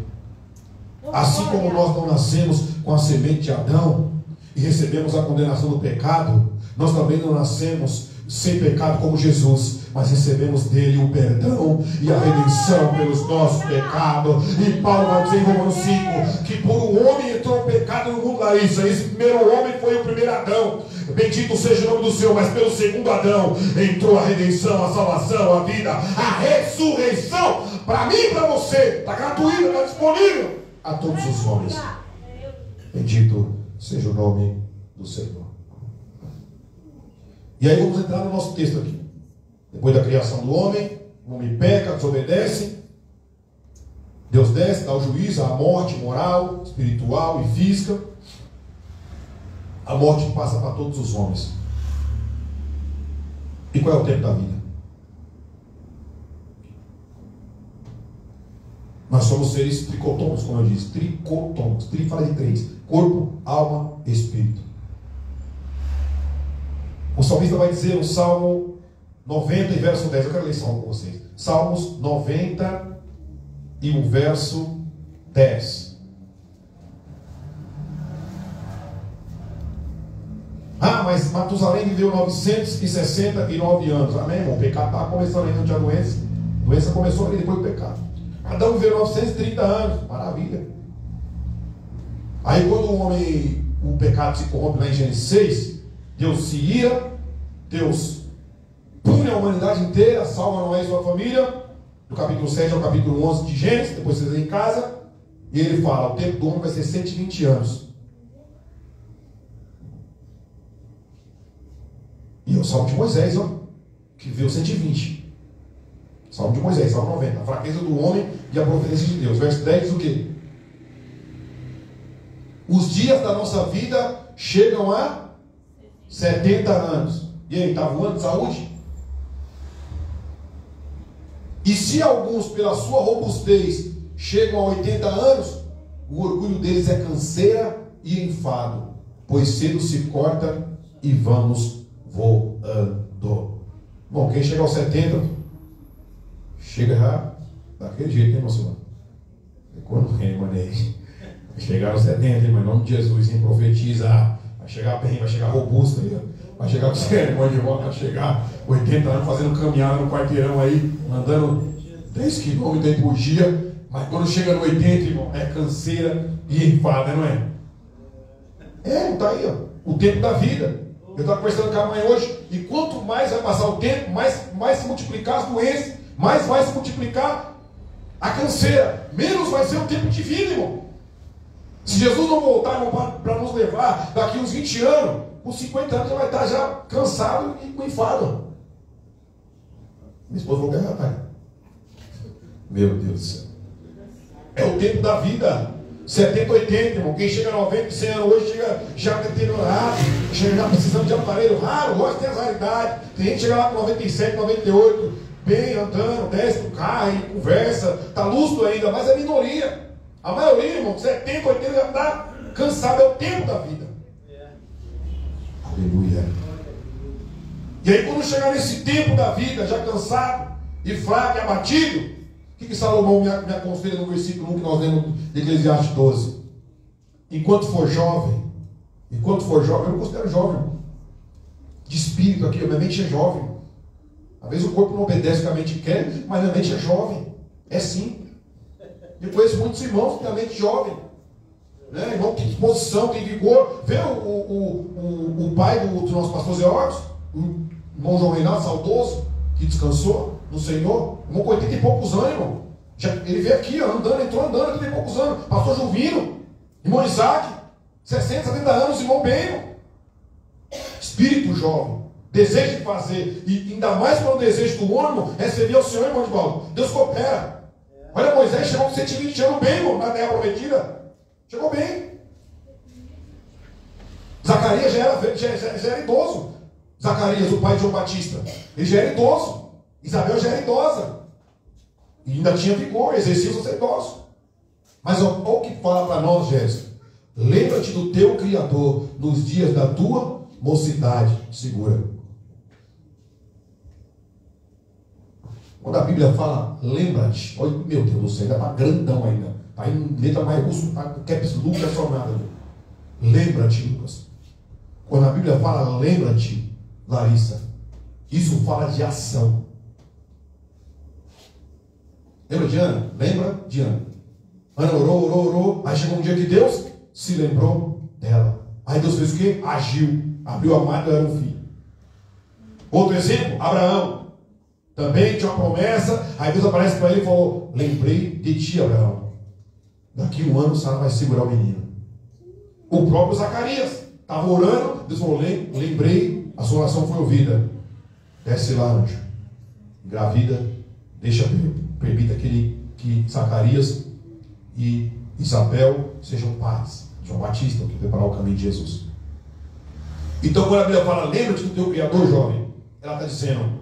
A: Assim como nós não nascemos com a semente de Adão e recebemos a condenação do pecado, nós também não nascemos sem pecado como Jesus, mas recebemos dele o perdão e a redenção pelos nossos pecados. E Paulo vai dizer em Romanos 5 que por um homem entrou o pecado no mundo, Larissa. Esse primeiro homem foi o primeiro Adão. Bendito seja o nome do Senhor. Mas pelo segundo Adão entrou a redenção, a salvação, a vida, a ressurreição. Para mim e para você, está gratuito, está disponível a todos os homens. Bendito seja o nome do Senhor. E aí vamos entrar no nosso texto aqui. Depois da criação do homem, o homem peca, desobedece. Deus desce, dá o juízo, a morte moral, espiritual e física. A morte passa para todos os homens. E qual é o tempo da vida? Nós somos seres tricotômicos, como eu disse. Tricotômicos. Tri fala de 3. Corpo, alma, espírito. O salmista vai dizer no Salmo 90 e verso 10. Eu quero ler esse salmo com vocês. Salmos 90 e o verso 10. Mas Matusalém viveu 969 anos. Amém, irmão? O pecado estava começando ainda, não tinha doença. A doença começou ali depois do pecado. Adão viveu 930 anos. Maravilha. Aí quando o pecado se corrompe lá em Gênesis 6, Deus se ira, Deus pune a humanidade inteira, salva Noé e sua família, do capítulo 7 ao capítulo 11 de Gênesis, depois vocês em casa, e ele fala, o tempo do homem vai ser 120 anos. E é o Salmo de Moisés, ó, que viveu 120. Salmo de Moisés, Salmo 90, a fraqueza do homem e a providência de Deus. Verso 10 diz o quê? Os dias da nossa vida chegam a 70 anos. E aí, está voando de saúde? E se alguns, pela sua robustez, chegam a 80 anos, o orgulho deles é canseira e enfado, pois cedo se corta e vamos voando. Bom, quem chega aos 70, chega já daquele jeito, hein, meu senhor? Quando vai chegar aos 70, mas em nome de Jesus, hein? Profetiza. Vai chegar bem, vai chegar robusto aí. Vai chegar com cerimônia de volta, vai chegar 80 anos fazendo caminhada no quarteirão aí, andando 10 quilômetros aí por dia. Mas quando chega no 80, irmão, é canseira e enfada, não é? Não tá aí, ó. O tempo da vida. Eu estava conversando com a mãe hoje, e quanto mais vai passar o tempo, mais se multiplicar as doenças, mais vai se multiplicar a canseira, menos vai ser o tempo de vida, irmão. Se Jesus não voltar, irmão, para nos levar daqui uns 20 anos, com 50 anos já vai estar já cansado e com enfado. Minha esposa falou que já está. Meu Deus do céu. É o tempo da vida. 70, 80, irmão. Quem chega a 90, 100 anos hoje chega já deteriorado, chega já precisando de aparelho raro, gosta de ter as raridades. Tem gente que chega lá com 97, 98, bem andando, desce do carro e conversa, está lúcido ainda, mas é minoria. A maioria, irmão, 70, 80 já está cansado, é o tempo da vida. Aleluia. E aí, quando chegar nesse tempo da vida, já cansado e fraco e abatido, o que Salomão me aconselha no versículo 1 que nós lemos de Eclesiastes 12? Enquanto for jovem, eu me considero jovem, de espírito aqui, minha mente é jovem. Às vezes o corpo não obedece o que a mente quer, mas minha mente é jovem. É sim. Eu conheço muitos irmãos que têm a mente jovem, né? Irmão que tem disposição, tem vigor. Vê o pai do nosso pastor Zé Ortos, o irmão João Reinaldo, saudoso, que descansou no Senhor, irmão com 80 e poucos anos, irmão. Ele veio aqui, ó, entrou andando, 80 e poucos anos. Pastor Juvino, irmão Isaac, 60, 70 anos, irmão bem, irmão. Espírito jovem, desejo de fazer, e ainda mais quando o desejo do homem, irmão, é servir ao Senhor, irmão de Paulo. Deus coopera. Olha, Moisés chegou com 120 anos bem, irmão, na terra prometida. Chegou bem. Zacarias já era idoso. Zacarias, o pai de João Batista, ele já era idoso. Isabel já era idosa. E ainda tinha vigor, exercia o sacerdócio. Mas olha o que fala para nós, Jéssica. Lembra-te do teu Criador nos dias da tua mocidade. Segura. Quando a Bíblia fala, lembra-te. Olha, meu Deus do céu, ainda está grandão ainda. Está em letra maiúscula, caps Lucas, é só nada. Lembra-te, Lucas. Quando a Bíblia fala, lembra-te, Larissa, isso fala de ação. Lembra de Ana? Lembra de Ana? Ana orou. Aí chegou um dia que Deus se lembrou dela. Aí Deus fez o quê? Agiu. Abriu a mata e era um filho. Outro exemplo, Abraão. Também tinha uma promessa. Aí Deus aparece para ele e falou: lembrei de ti, Abraão. Daqui um ano Sara vai segurar o menino. O próprio Zacarias estava orando. Deus falou: lembrei, a sua oração foi ouvida. Desce lá, anjo. Engravida. Permita que Zacarias e Isabel sejam pais. João Batista, que preparar o caminho de Jesus. Então, quando a Bíblia fala, lembra-te do teu Criador, jovem, ela está dizendo,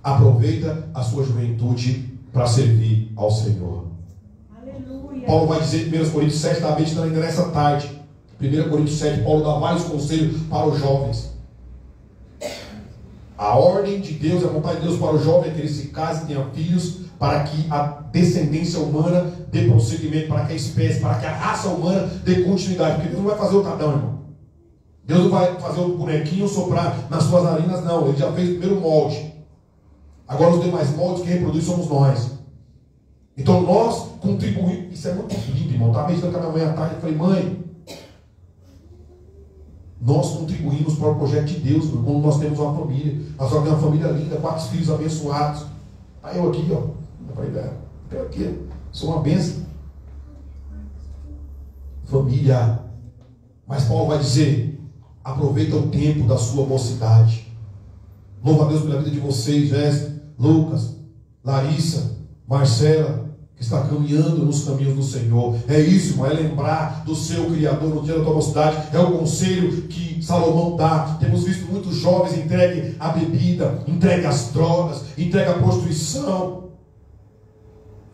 A: aproveita a sua juventude para servir ao Senhor. Aleluia. Paulo vai dizer em 1 Coríntios 7, está meditando ainda nessa tarde. 1 Coríntios 7, Paulo dá vários conselhos para os jovens. A ordem de Deus, a vontade de Deus para o jovem é que ele se case e tenha filhos, para que a descendência humana dê prosseguimento, para que a espécie, para que a raça humana dê continuidade. Porque Deus não vai fazer o tadão, irmão. Deus não vai fazer o bonequinho soprar nas suas narinas, não. Ele já fez o primeiro molde. Agora os demais moldes que reproduz somos nós. Então nós contribuímos. Isso é muito lindo, irmão. Estava meditando com a minha mãe à tarde e falei, mãe, nós contribuímos para o projeto de Deus, quando nós temos uma família. Nós temos uma família linda, 4 filhos abençoados. Está eu aqui, ó. Eu falei, eu aqui, sou uma bênção. Família. Mas Paulo vai dizer, aproveita o tempo da sua mocidade. Louva a Deus pela vida de vocês, Jéssica, Lucas, Larissa, Marcela, que está caminhando nos caminhos do Senhor. É isso, irmão, é lembrar do seu Criador no dia da tua mocidade. É o conselho que Salomão dá. Temos visto muitos jovens entregues à bebida, entregues às drogas, entregues à prostituição.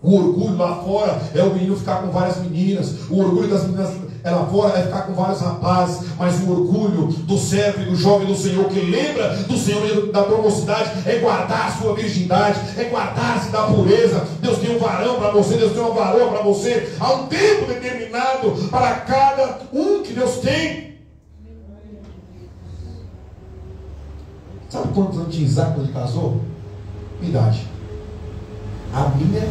A: O orgulho lá fora é o menino ficar com várias meninas. O orgulho das meninas ela fora vai ficar com vários rapazes, mas o orgulho do servo e do jovem do Senhor, que lembra do Senhor da tua mocidade, é guardar a sua virgindade, é guardar-se da pureza. Deus tem um varão para você, Deus tem uma varoa para você. Há um tempo determinado para cada um que Deus tem. Sabe quantos anos tinha Isaac quando ele casou? Idade. A minha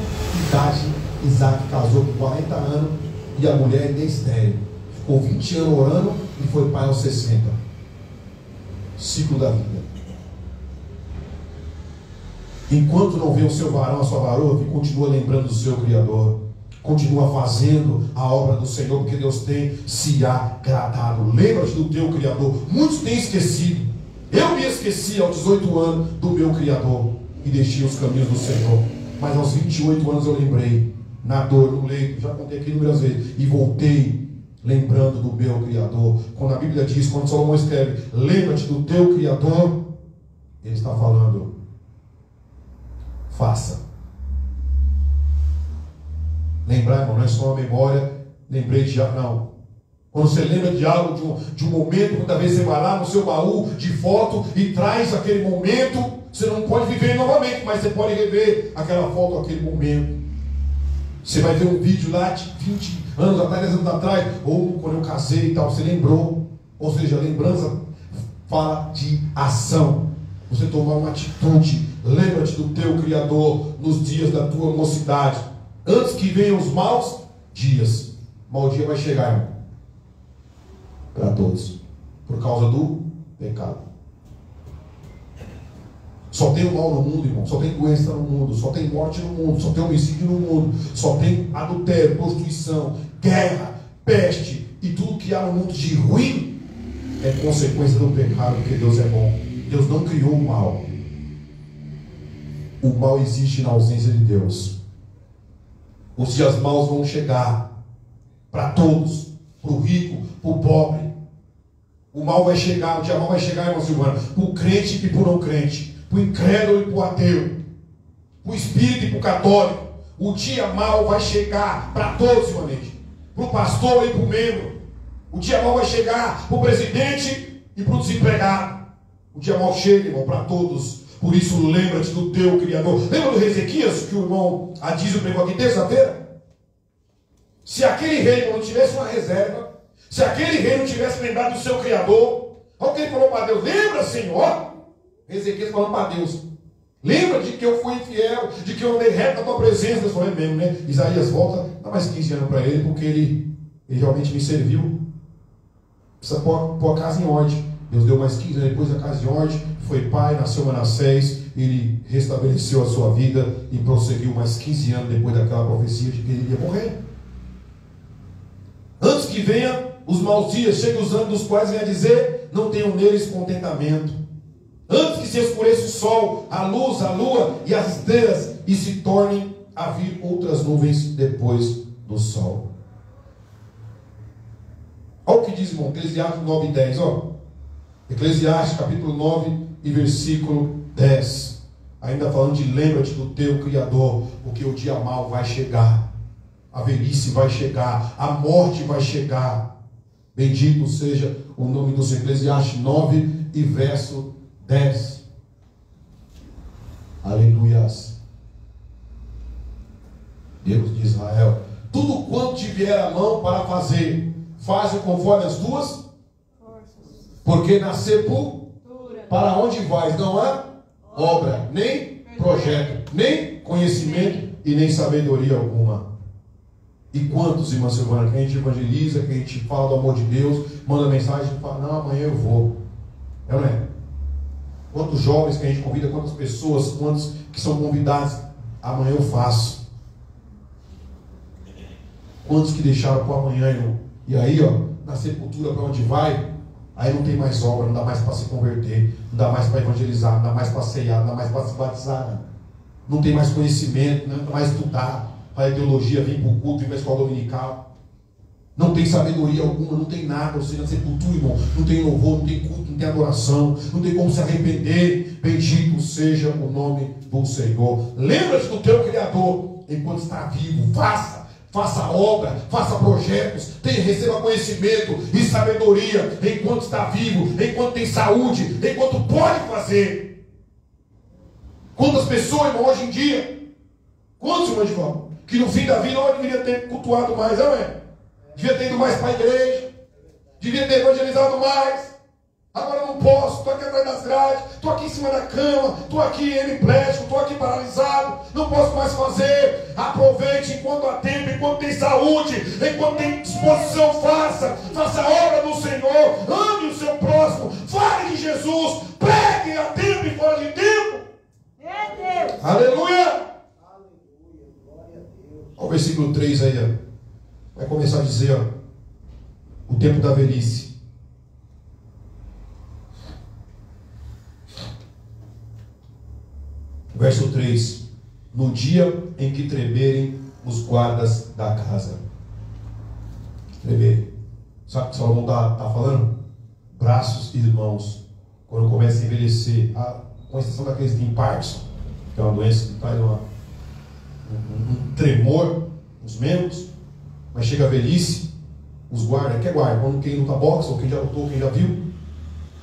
A: idade, Isaac casou com 40 anos e a mulher ainda é estéril. Ficou 20 anos orando e foi pai aos 60. Ciclo da vida. Enquanto não vê o seu varão, a sua varoa, que continua lembrando do seu Criador. Continua fazendo a obra do Senhor, porque Deus tem se agradado. Lembra-te do teu Criador. Muitos têm esquecido. Eu me esqueci aos 18 anos do meu Criador e deixei os caminhos do Senhor. Mas aos 28 anos eu lembrei, na dor, no leito, já contei aqui inúmeras vezes, e voltei lembrando do meu Criador. Quando a Bíblia diz, quando Salomão escreve, lembra-te do teu Criador, ele está falando, faça. Lembrar, irmão, não é só uma memória, lembrei de algo, não. Quando você lembra de algo, de um momento, muitas vezes você vai lá no seu baú de foto e traz aquele momento. Você não pode viver novamente, mas você pode rever aquela foto, aquele momento. Você vai ver um vídeo lá de 20 anos atrás, 10 anos atrás, ou quando eu casei e tal, você lembrou. Ou seja, lembrança fala de ação. Você tomar uma atitude. Lembra-te do teu Criador nos dias da tua mocidade. Antes que venham os maus dias. Mau dia vai chegar, irmão. Para todos. Por causa do pecado. Só tem o mal no mundo, irmão. Só tem doença no mundo. Só tem morte no mundo. Só tem homicídio no mundo. Só tem adultério, prostituição, guerra, peste. E tudo que há no mundo de ruim é consequência do pecado, porque Deus é bom. Deus não criou o mal. O mal existe na ausência de Deus. Os dias maus vão chegar para todos. Para o rico, para o pobre. O mal vai chegar. O dia mal vai chegar, irmão Silvana, para o crente e para o não crente. Para o incrédulo e para o ateu, para o espírito e para o católico. O dia mau vai chegar para todos, irmãos. Para o pastor e para o membro. O dia mau vai chegar para o presidente e para o desempregado. O dia mau chega, irmão, para todos. Por isso, lembra-te do teu Criador. Lembra do Ezequias, que o irmão Adísio pregou aqui terça-feira? Se aquele rei não tivesse uma reserva, se aquele rei não tivesse lembrado do seu Criador, olha o que ele falou para Deus: lembra, Senhor? Ezequias falando para Deus: lembra de que eu fui infiel, de que eu andei reto na tua presença. Deus falou: é mesmo, né? Isaías volta, dá mais 15 anos para ele, porque ele realmente me serviu. Precisa pôr a casa em ordem. Deus deu mais 15 anos depois da casa em ordem, foi pai, nasceu Manassés, ele restabeleceu a sua vida e prosseguiu mais 15 anos depois daquela profecia de que ele ia morrer. Antes que venha os maus dias, cheguem os anos dos quais vem a dizer: não tenham neles contentamento. Antes que se escureça o sol, a luz, a lua e as estrelas, e se tornem a vir outras nuvens depois do sol. Olha o que diz, irmão, Eclesiastes 9 e 10, ó. Eclesiastes capítulo 9 e versículo 10. Ainda falando de lembra-te do teu Criador, porque o dia mau vai chegar. A velhice vai chegar, a morte vai chegar. Bendito seja o nome do Senhor. Eclesiastes 9 e verso 10. Aleluias. Deus de Israel: tudo quanto te vier a mão para fazer, faz-o conforme as tuas forças. Porque na sepultura, para onde vais, não há obra, nem projeto, nem conhecimento e nem sabedoria alguma. E quantos, irmã Silvana, que a gente evangeliza, que a gente fala do amor de Deus, manda mensagem e fala: não, amanhã eu vou. É ou não é? Quantos jovens que a gente convida, quantas pessoas, quantos que são convidados: amanhã eu faço. Quantos que deixaram para amanhã, irmão? E aí, ó, na sepultura, para onde vai, aí não tem mais obra, não dá mais para se converter, não dá mais para evangelizar, não dá mais para ceiar, não dá mais para se batizar, não tem mais conhecimento, não dá mais estudar. A ideologia vem para o culto, vem para a escola dominical. Não tem sabedoria alguma, não tem nada. Ou seja, na sepultura, irmão, não tem louvor, não tem culto, não tem adoração, não tem como se arrepender. Bendito seja o nome do Senhor. Lembra-te do teu Criador enquanto está vivo. Faça, faça obra, faça projetos, receba conhecimento e sabedoria enquanto está vivo, enquanto tem saúde, enquanto pode fazer. Quantas pessoas, irmão, hoje em dia, quantos, irmãos, de volta, que no fim da vida não deveria ter cultuado mais, não é? Devia ter ido mais para a igreja, devia ter evangelizado mais. Agora não posso, estou aqui atrás das grades, estou aqui em cima da cama, estou aqui hemiplégico, estou aqui paralisado, não posso mais fazer. Aproveite enquanto há tempo, enquanto tem saúde, enquanto tem disposição, faça a obra do Senhor, ame o seu próximo, fale de Jesus, pregue a tempo e fora de tempo.
B: É Deus.
A: Aleluia! Olha o versículo 3 aí, ó. Vai começar a dizer, ó, o tempo da velhice. Verso 3: no dia em que tremerem os guardas da casa. Tremerem. Sabe o que Salomão está falando? Braços e mãos. Quando começa a envelhecer, com exceção daqueles que têm Parkinson, que é uma doença que traz um tremor nos membros, mas chega a velhice, os guardas, que é guarda? Quando quem luta boxe, ou quem já lutou, quem já viu,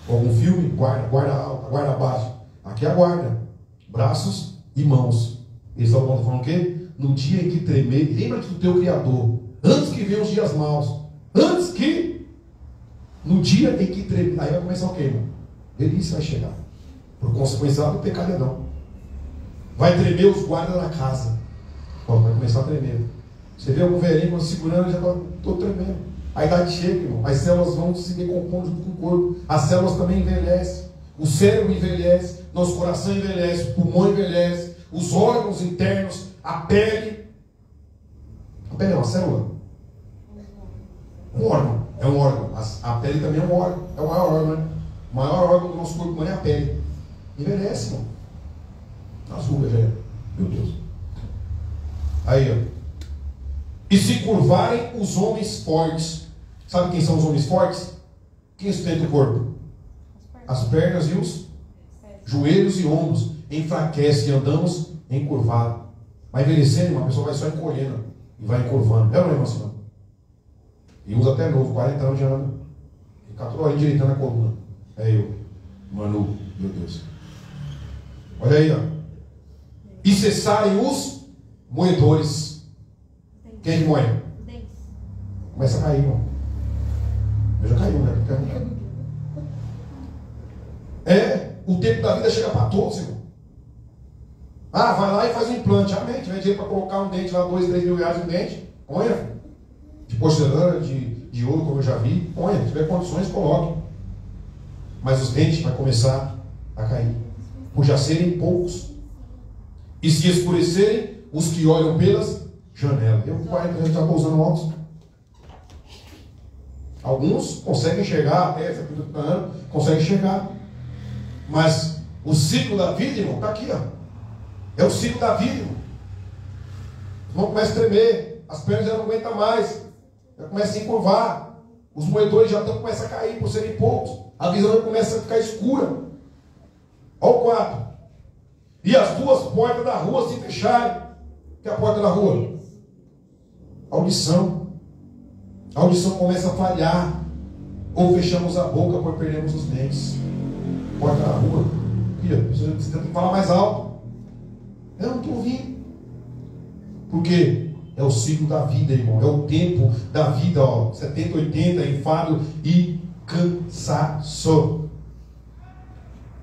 A: ou algum filme, guarda alta, guarda baixa. Aqui é a guarda. Braços e mãos. Eles estão falando o quê? No dia em que tremer, lembra-te do teu Criador, antes que venham os dias maus, antes que, no dia em que tremer, aí vai começar o quê, irmão? Velhice vai chegar, por consequência do pecado não. Vai tremer os guardas da casa. Vai começar a tremer. Você vê algum velhinho segurando, já estou tremendo. A idade chega, irmão. As células vão se decompondo junto com o corpo. As células também envelhecem. O cérebro envelhece, nosso coração envelhece, o pulmão envelhece, os órgãos internos, a pele. A pele é uma célula? Um órgão. É um órgão. A pele também é um órgão. É o maior órgão, né? O maior órgão do nosso corpo humano é a pele. Envelhece, irmão. As rugas, velho. Meu Deus. Aí, ó. E se curvarem os homens fortes. Sabe quem são os homens fortes? Quem sustenta o corpo? As pernas e os joelhos e ombros. Enfraquece e andamos encurvado. Vai envelhecendo, uma pessoa vai só encolhendo e vai encurvando. É ou não, irmão Simão? E usa até novo, 40 anos de ano. Fica toda hora endireitando a coluna. É eu. Manu, meu Deus. Olha aí, ó. E cessarem os moedores. Quem é que moe? Começa a cair, irmão. Eu já caiu, né? O tempo da vida chega para todos, irmão. Vai lá e faz um implante. Amém. Tiver dinheiro para colocar um dente lá, 2, 3 mil reais um dente, ponha. De porcelana, de ouro, como eu já vi, ponha. Se tiver condições, coloque. Mas os dentes vai começar a cair, por já serem poucos. E se escurecerem os que olham pelas janelas. Eu, 40 anos, já estou usando óculos. Alguns conseguem enxergar, até 70 anos, conseguem enxergar. Mas o ciclo da vida, irmão, está aqui, ó. É o ciclo da vida, irmão. Os irmãos começam a tremer, as pernas já não aguentam mais, já começam a se encurvar, os moedores já começam a cair por serem poucos, a visão já começa a ficar escura. Olha o 4. E as duas portas da rua se fecharem. O que é a porta da rua? Audição. A audição começa a falhar. Ou fechamos a boca por perdermos os dentes. Porta da rua. Você tem que falar mais alto. Eu não estou ouvindo. Por quê? É o ciclo da vida, irmão. É o tempo da vida, ó. 70, 80, enfado e cansaço.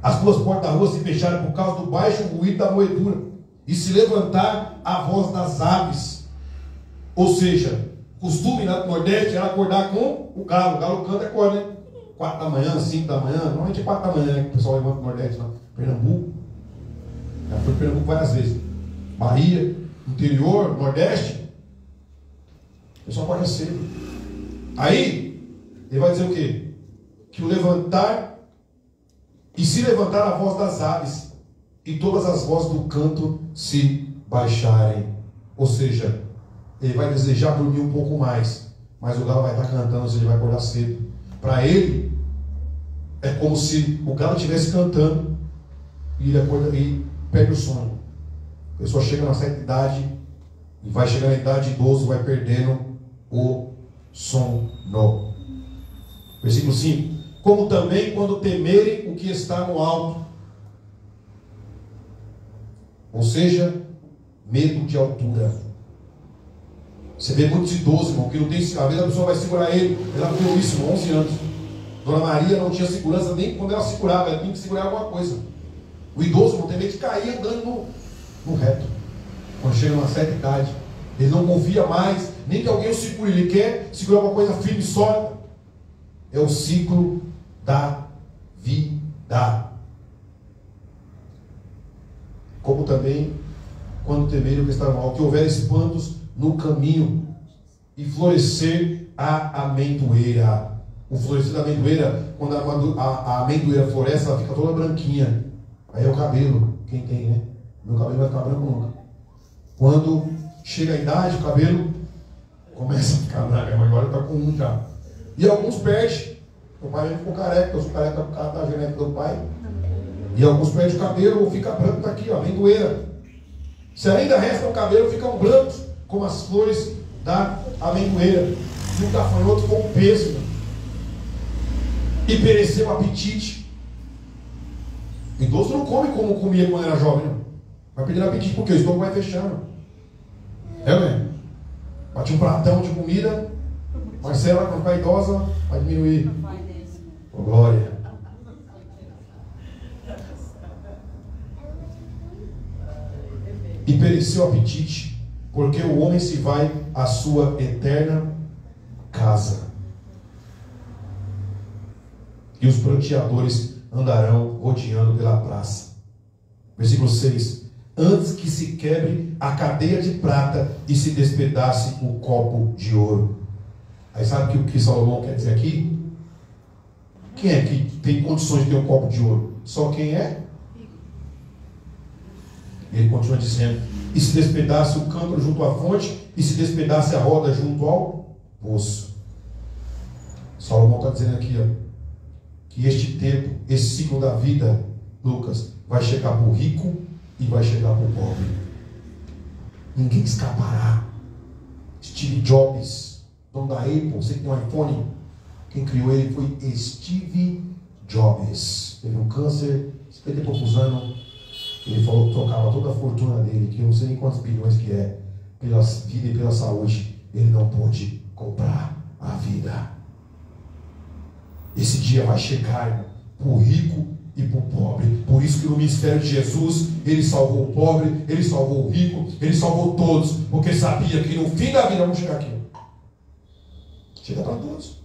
A: As duas portas da rua se fecharam por causa do baixo ruído da moedura. E se levantar a voz das aves. Ou seja, costume lá do Nordeste era acordar com o galo. O galo canta e acorda, né? 4 da manhã, 5 da manhã. Normalmente é 4 da manhã, né? Que o pessoal levanta do Nordeste lá. Pernambuco. Já foi Pernambuco várias vezes. Bahia, interior, Nordeste. O pessoal acorda cedo. Aí, ele vai dizer o quê? Que o levantar e se levantar a voz das aves e todas as vozes do canto se baixarem. Ou seja, ele vai desejar dormir um pouco mais, mas o galo vai estar cantando, ou seja, ele vai acordar cedo. Para ele, é como se o galo estivesse cantando e ele acorda e perde o sono. A pessoa chega na certa idade, E vai chegando a idade idoso, vai perdendo o sono. Versículo 5. Como também quando temerem o que está no alto. Ou seja, medo de altura. Você vê muitos idosos, irmão, que não tem. Às vezes a pessoa vai segurar ele. Ela viu isso, 11 anos. Dona Maria não tinha segurança nem quando ela segurava, ela tinha que segurar alguma coisa. O idoso não tem medo de cair andando no reto. Quando chega numa certa idade, ele não confia mais, nem que alguém o segure, ele quer segurar uma coisa firme e sólida. É o ciclo da vida. Como também, quando temerem o que está no alto, que houver espantos no caminho, e florescer a amendoeira. O florescer da amendoeira, quando a amendoeira floresce, ela fica toda branquinha. Aí é o cabelo, quem tem, né? Meu cabelo vai ficar branco nunca. Quando chega a idade, o cabelo começa a ficar branco, mas agora está com um já. E alguns perdem. O pai mesmo ficou careca, eu sou careca por causa da genética do pai. E alguns perdem o cabelo ou fica branco, está aqui, ó, amendoeira. Se ainda resta o cabelo, ficam brancos, como as flores da amendoeira. E um gafanhoto ficou um pêssego. E pereceu o apetite. O idoso não come como comia quando era jovem, não. Vai perdendo apetite porque o estômago vai fechando. É, né? Bate um pratão de comida. Marcela, quando ficar idosa, vai diminuir. Oh, glória. E pereceu o apetite, porque o homem se vai à sua eterna casa. E os pranteadores andarão rodeando pela praça. Versículo 6. Antes que se quebre a cadeia de prata e se despedace o copo de ouro. Aí sabe o que Salomão quer dizer aqui? Quem é que tem condições de ter um copo de ouro? Só quem é? Ele continua dizendo: e se despedace o cântaro junto à fonte, e se despedace a roda junto ao poço. Salomão está dizendo aqui, ó, que este tempo, esse ciclo da vida, Lucas, vai chegar para o rico e vai chegar para o pobre. Ninguém escapará. Steve Jobs, dono da Apple, você que tem um iPhone, quem criou ele foi Steve Jobs. Teve um câncer, 50 e poucos anos. Ele falou que trocava toda a fortuna dele, que eu não sei nem quantos bilhões que é, pela vida e pela saúde. Ele não pôde comprar a vida. Esse dia vai chegar para o rico e para o pobre. Por isso que no ministério de Jesus, ele salvou o pobre, ele salvou o rico, ele salvou todos, porque sabia que no fim da vida vamos chegar aqui. Chega para todos.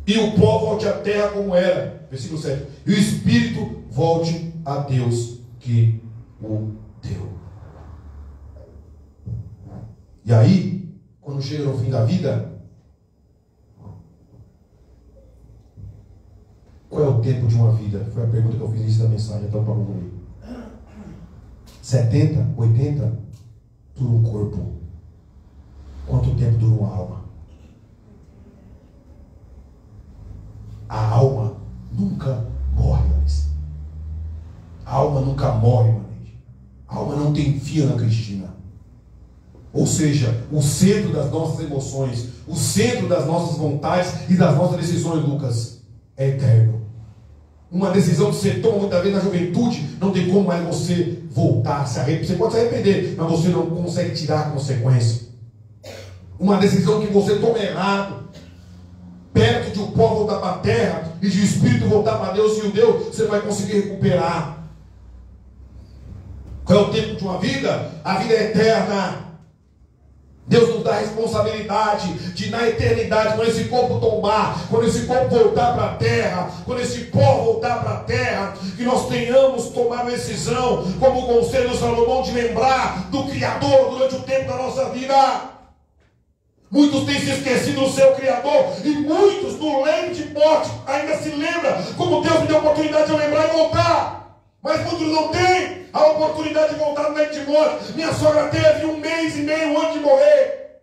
A: E o pó volte à terra como era. Versículo 7. E o espírito volte a Deus que o deu. E aí, quando chega no fim da vida, qual é o tempo de uma vida? Foi a pergunta que eu fiz isso da mensagem, então para concluir. 70, 80 dura um corpo. Quanto tempo dura uma alma? A alma nunca morre, Larissa. A alma nunca morre, Maneide. A alma não tem fim, Ana Cristina. Ou seja, o centro das nossas emoções, o centro das nossas vontades e das nossas decisões, Lucas, é eterno. Uma decisão que você toma muitas vezes na juventude, não tem como mais você voltar, se arrepender. Você pode se arrepender, mas você não consegue tirar a consequência. Uma decisão que você toma errado, perto de o pó voltar para a terra e de o espírito voltar para Deus e o Deus, você vai conseguir recuperar. Qual é o tempo de uma vida? A vida é eterna. Deus nos dá a responsabilidade de, na eternidade, quando esse corpo tombar, quando esse corpo voltar para a terra, quando esse pó voltar para a terra, que nós tenhamos tomado a decisão, como o conselho de Salomão, de lembrar do Criador durante o tempo da nossa vida. Muitos têm se esquecido do seu Criador, e muitos no leito de morte ainda se lembram, como Deus me deu a oportunidade de eu lembrar e voltar. Mas muitos não têm a oportunidade de voltar no leito de morte. Minha sogra teve 1 mês e meio antes de morrer.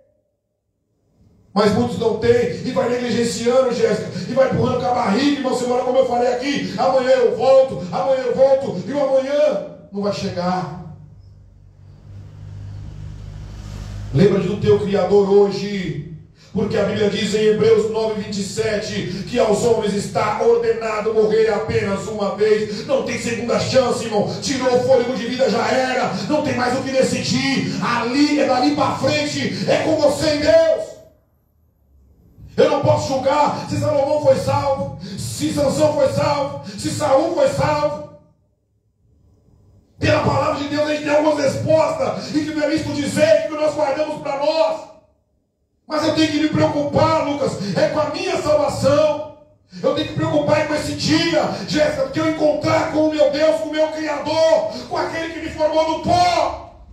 A: Mas muitos não têm, e vai negligenciando, Jéssica, e vai empurrando com a barriga, irmão, semana, como eu falei aqui, amanhã eu volto, e o amanhã não vai chegar. Lembra-te do teu Criador hoje. Porque a Bíblia diz em Hebreus 9:27 que aos homens está ordenado morrer apenas uma vez. Não tem segunda chance, irmão. Tirou o fôlego de vida, já era. Não tem mais o que decidir. Ali, é dali para frente. É com você em Deus. Eu não posso julgar se Salomão foi salvo, se Sansão foi salvo, se Saul foi salvo. Pela palavra de Deus a gente tem algumas respostas e que não é isso dizer que nós guardamos para nós. Mas eu tenho que me preocupar, Lucas, é com a minha salvação. Eu tenho que me preocupar com esse dia, Jéssica, que eu encontrar com o meu Deus, com o meu Criador, com aquele que me formou do pó.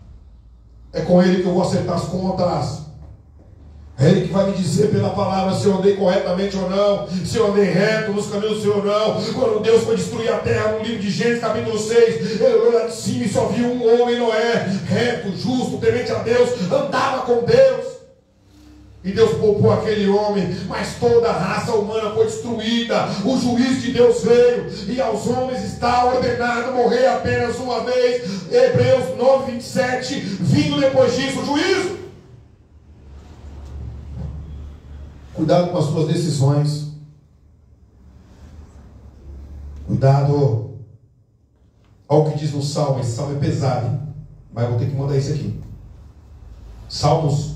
A: É com ele que eu vou acertar as contas. É ele que vai me dizer pela palavra se eu andei corretamente ou não, se eu andei reto nos caminhos do Senhor ou não. Quando Deus foi destruir a terra no livro de Gênesis capítulo 6, ele olhou lá de cima e só viu um homem, Noé, reto, justo, temente a Deus, andava com Deus. E Deus poupou aquele homem, mas toda a raça humana foi destruída. O juízo de Deus veio, e aos homens está ordenado morrer apenas uma vez. Hebreus 9:27, vindo depois disso o juízo. Cuidado com as suas decisões. Cuidado. Olha o que diz no Salmo. Esse Salmo é pesado, mas vou ter que mandar esse aqui. Salmos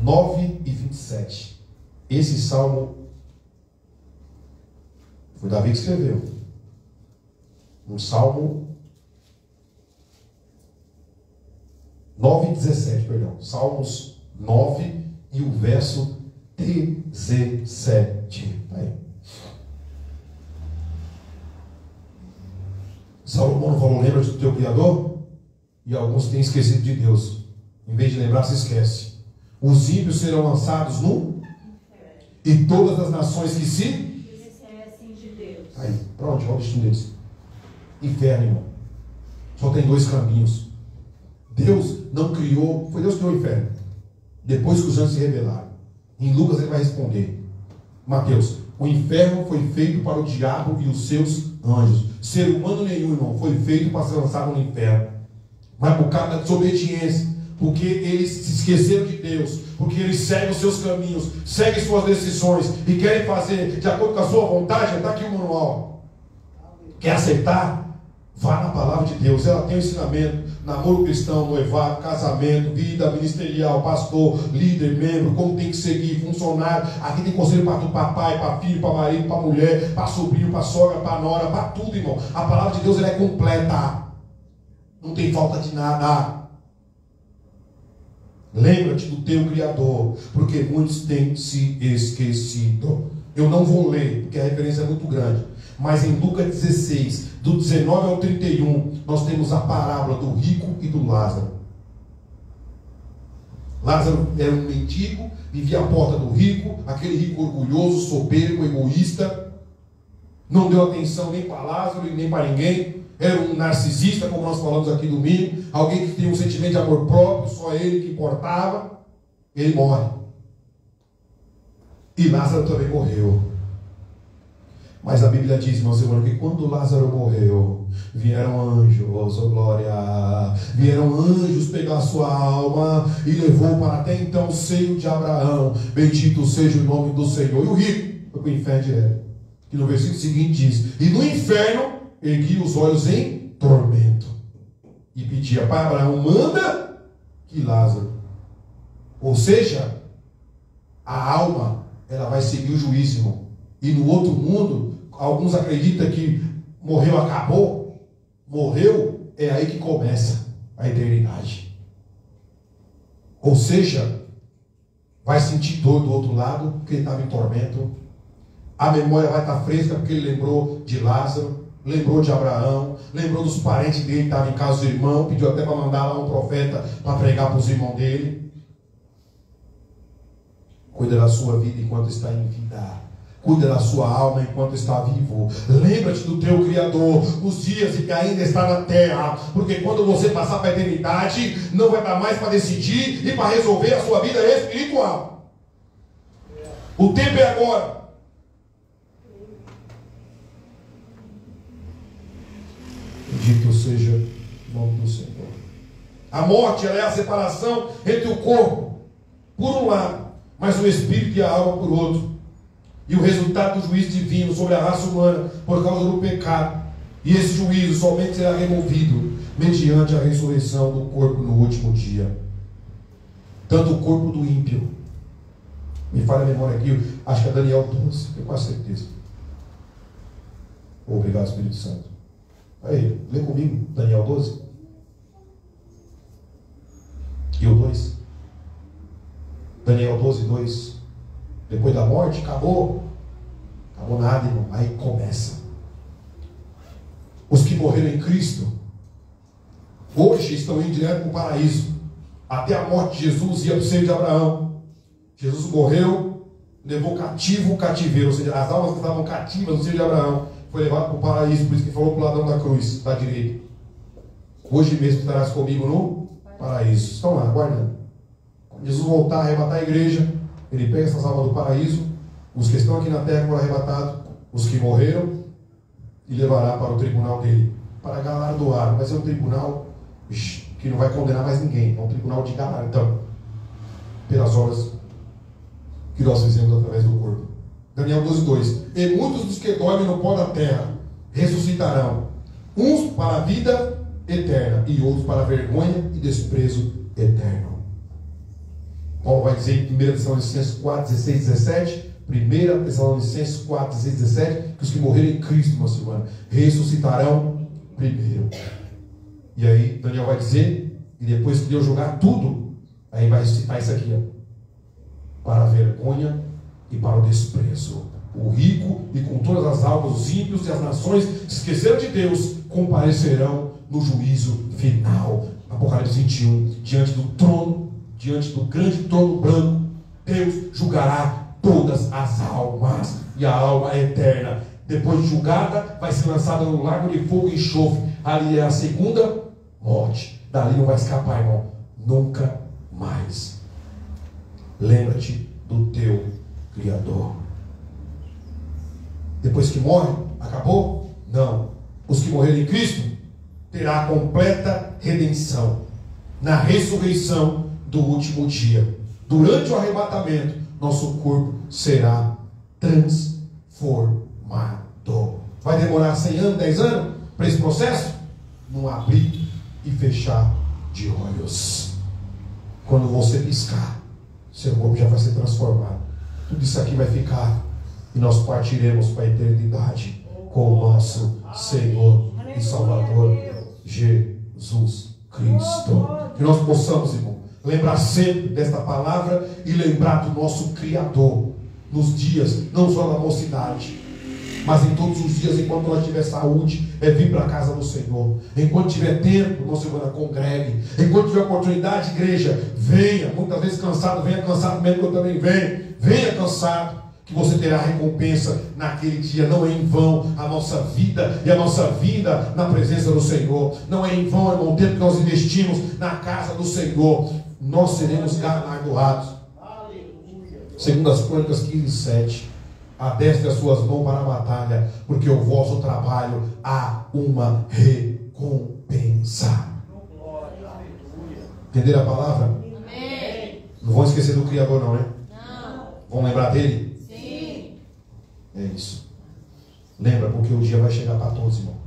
A: 9:27. Esse Salmo foi Davi que escreveu. Um Salmo 9:17, perdão. Salmos 9 e o verso 17. Aí. Salomão falou: lembra do teu Criador? E alguns têm esquecido de Deus. Em vez de lembrar, se esquece. Os ímpios serão lançados no e todas as nações que se
B: esquecem de Deus.
A: Aí, para onde vai o destino deles? Inferno, irmão. Só tem dois caminhos. Deus não criou, foi Deus que criou o inferno. Depois que os anjos se rebelaram. Em Lucas ele vai responder. Mateus: o inferno foi feito para o diabo e os seus anjos. Ser humano nenhum, irmão, foi feito para ser lançado no inferno. Mas por causa da desobediência, porque eles se esqueceram de Deus, porque eles seguem os seus caminhos, seguem suas decisões e querem fazer de acordo com a sua vontade. Está aqui o manual. Quer aceitar? Vá na palavra de Deus. Ela tem o ensinamento: namoro cristão, noivado, casamento, vida ministerial, pastor, líder, membro, como tem que seguir, funcionário. Aqui tem conselho para papai, para filho, para marido, para mulher, para sobrinho, para sogra, para nora, para tudo, irmão. A palavra de Deus ela é completa. Não tem falta de nada. Lembra-te do teu Criador, porque muitos têm se esquecido. Eu não vou ler, porque a referência é muito grande. Mas em Lucas 16, do 19 ao 31, nós temos a parábola do rico e do Lázaro. Lázaro era um mendigo, vivia à porta do rico, aquele rico orgulhoso, soberbo, egoísta, não deu atenção nem para Lázaro e nem para ninguém. Era um narcisista, como nós falamos aqui domingo, alguém que tinha um sentimento de amor próprio, só ele que importava. Ele morre. E Lázaro também morreu. Mas a Bíblia diz, meus irmãos, que quando Lázaro morreu, vieram anjos, oh glória, vieram anjos pegar a sua alma e levou para até então o seio de Abraão. Bendito seja o nome do Senhor. E o rico foi para o inferno direto. Que no versículo seguinte diz: e no inferno erguia os olhos em tormento e pedia para Abraão: manda que Lázaro. Ou seja, a alma ela vai seguir o juízo, irmão. E no outro mundo, alguns acreditam que morreu, acabou. Morreu, é aí que começa a eternidade. Ou seja, vai sentir dor do outro lado, porque ele estava em tormento. A memória vai estar fresca, porque ele lembrou de Lázaro, lembrou de Abraão, lembrou dos parentes dele que estavam em casa dos irmãos, pediu até para mandar lá um profeta para pregar para os irmãos dele. Cuida da sua vida enquanto está em vida. Cuida da sua alma enquanto está vivo. Lembra-te do teu Criador nos dias em que ainda está na terra. Porque quando você passar para a eternidade, não vai dar mais para decidir e para resolver a sua vida espiritual. O tempo é agora. Bendito seja o nome do Senhor. A morte ela é a separação entre o corpo por um lado, mas o espírito e a alma por outro. E o resultado do juízo divino sobre a raça humana por causa do pecado. E esse juízo somente será removido mediante a ressurreição do corpo no último dia. Tanto o corpo do ímpio, me falha a memória aqui, acho que é Daniel 12, tenho quase certeza. Obrigado, Espírito Santo. Aí, lê comigo, Daniel 12. E o 2. Daniel 12, 2. Depois da morte, acabou. Acabou nada, irmão. Aí começa. Os que morreram em Cristo, hoje estão indo direto para o paraíso. Até a morte de Jesus ia para o seio de Abraão. Jesus morreu, levou cativo o cativeiro, ou seja, as almas que estavam cativas no seio de Abraão, foi levado para o paraíso, por isso que falou para o ladrão da cruz, da direita. Hoje mesmo estarás comigo no paraíso. Estão lá, aguardando. Quando Jesus voltar a arrebatar a igreja, ele pega essas almas do paraíso, os que estão aqui na terra foram arrebatados, os que morreram, e levará para o tribunal dele, para galardoar. Vai ser um tribunal que não vai condenar mais ninguém, é um tribunal de galardão, pelas obras que nós fizemos através do corpo. Daniel 12, 2. E muitos dos que dormem no pó da terra ressuscitarão, uns para a vida eterna e outros para a vergonha e desprezo eterno. Paulo vai dizer em 1 Tessalonicenses 4, 16, 17, 1 Tessalonicenses 4, 16, 17, que os que morreram em Cristo, irmão Silvano, ressuscitarão primeiro. E aí Daniel vai dizer, e depois que Deus jogar tudo, aí vai citar isso aqui, ó, para a vergonha e para o desprezo. O rico e com todas as almas, os ímpios e as nações que esqueceram de Deus, comparecerão no juízo final. Apocalipse 21, diante do trono, diante do grande trono branco, Deus julgará todas as almas, e a alma é eterna. Depois de julgada, vai ser lançada no lago de fogo e enxofre. Ali é a segunda morte. Dali não vai escapar, irmão, nunca mais. Lembra-te do teu Criador. Depois que morre, acabou? Não. Os que morreram em Cristo terá completa redenção na ressurreição do último dia. Durante o arrebatamento, nosso corpo será transformado. Vai demorar 100 anos, 10 anos para esse processo? Num abrir e fechar de olhos. Quando você piscar, seu corpo já vai ser transformado. Tudo isso aqui vai ficar e nós partiremos para a eternidade com o nosso Senhor e Salvador Jesus Cristo. Que nós possamos, irmão, lembrar sempre desta palavra e lembrar do nosso Criador nos dias, não só da mocidade, mas em todos os dias, enquanto nós tiver saúde, é vir para a casa do Senhor. Enquanto tiver tempo, nossa irmã, congregue. Enquanto tiver oportunidade, igreja, venha. Muitas vezes cansado, venha cansado mesmo, que eu também venho. Venha cansado, que você terá recompensa naquele dia. Não é em vão a nossa vida e a nossa vinda na presença do Senhor. Não é em vão, irmão, o tempo que nós investimos na casa do Senhor. Nós seremos galardoados. Segundo as Crônicas 15, 7. Adestre as suas mãos para a batalha, porque o vosso trabalho há uma recompensa. Entenderam a palavra?
B: Amém.
A: Não vão esquecer do Criador, não, né?
B: Não.
A: Vão lembrar dele?
B: Sim.
A: É isso. Lembra, porque o dia vai chegar para todos, irmão.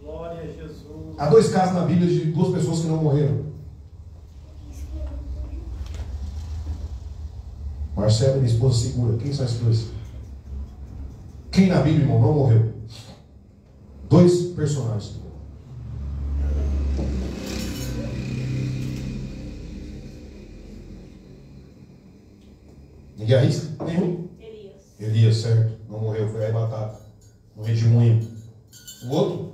C: Glória a Jesus.
A: Há 2 casos na Bíblia de 2 pessoas que não morreram. Marcelo e minha esposa segura. Quem são esses 2? Quem na Bíblia, irmão, não morreu? 2 personagens. Ninguém arrisca? Nenhum? Elias, certo. Não morreu, foi arrebatado. No redemoinho. O outro?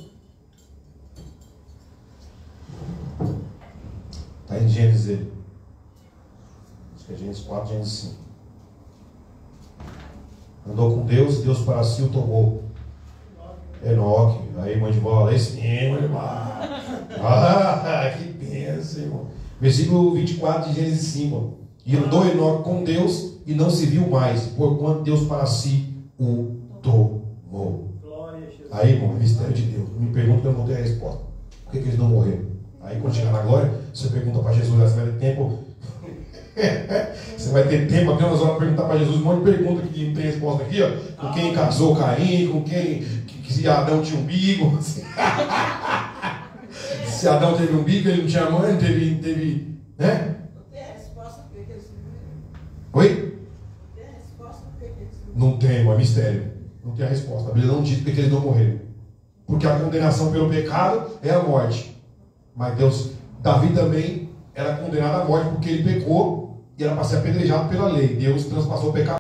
A: Está em Gênesis ele. Acho que é Gênesis 4, Gênesis 5. Andou com Deus, Deus para si o tomou. Enoque. Aí, mãe de bola, esse meu irmão. Ah, que bênção, irmão. Versículo 24 de Gênesis 5. E andou Enoque com Deus e não se viu mais, porquanto Deus para si o tomou. Aí, irmão, é mistério de Deus. Me pergunta que eu não tenho a resposta. Por que eles não morreram? Aí, quando chegar na glória, você pergunta para Jesus, nesse velho tempo. Você vai ter tempo aqui, nós vamos perguntar para Jesus um monte de perguntas que não tem resposta aqui, ó. Com quem casou Caim, com quem. Se Adão tinha umbigo. Se Adão teve umbigo, ele não tinha mãe, não teve. Né? Oi? Não tem, é mistério. Não tem a resposta. A Bíblia não diz porque eles não morreram. Porque a condenação pelo pecado é a morte. Mas Deus, Davi também era condenado à morte porque ele pecou e era para ser apedrejado pela lei. Deus transpassou o pecado.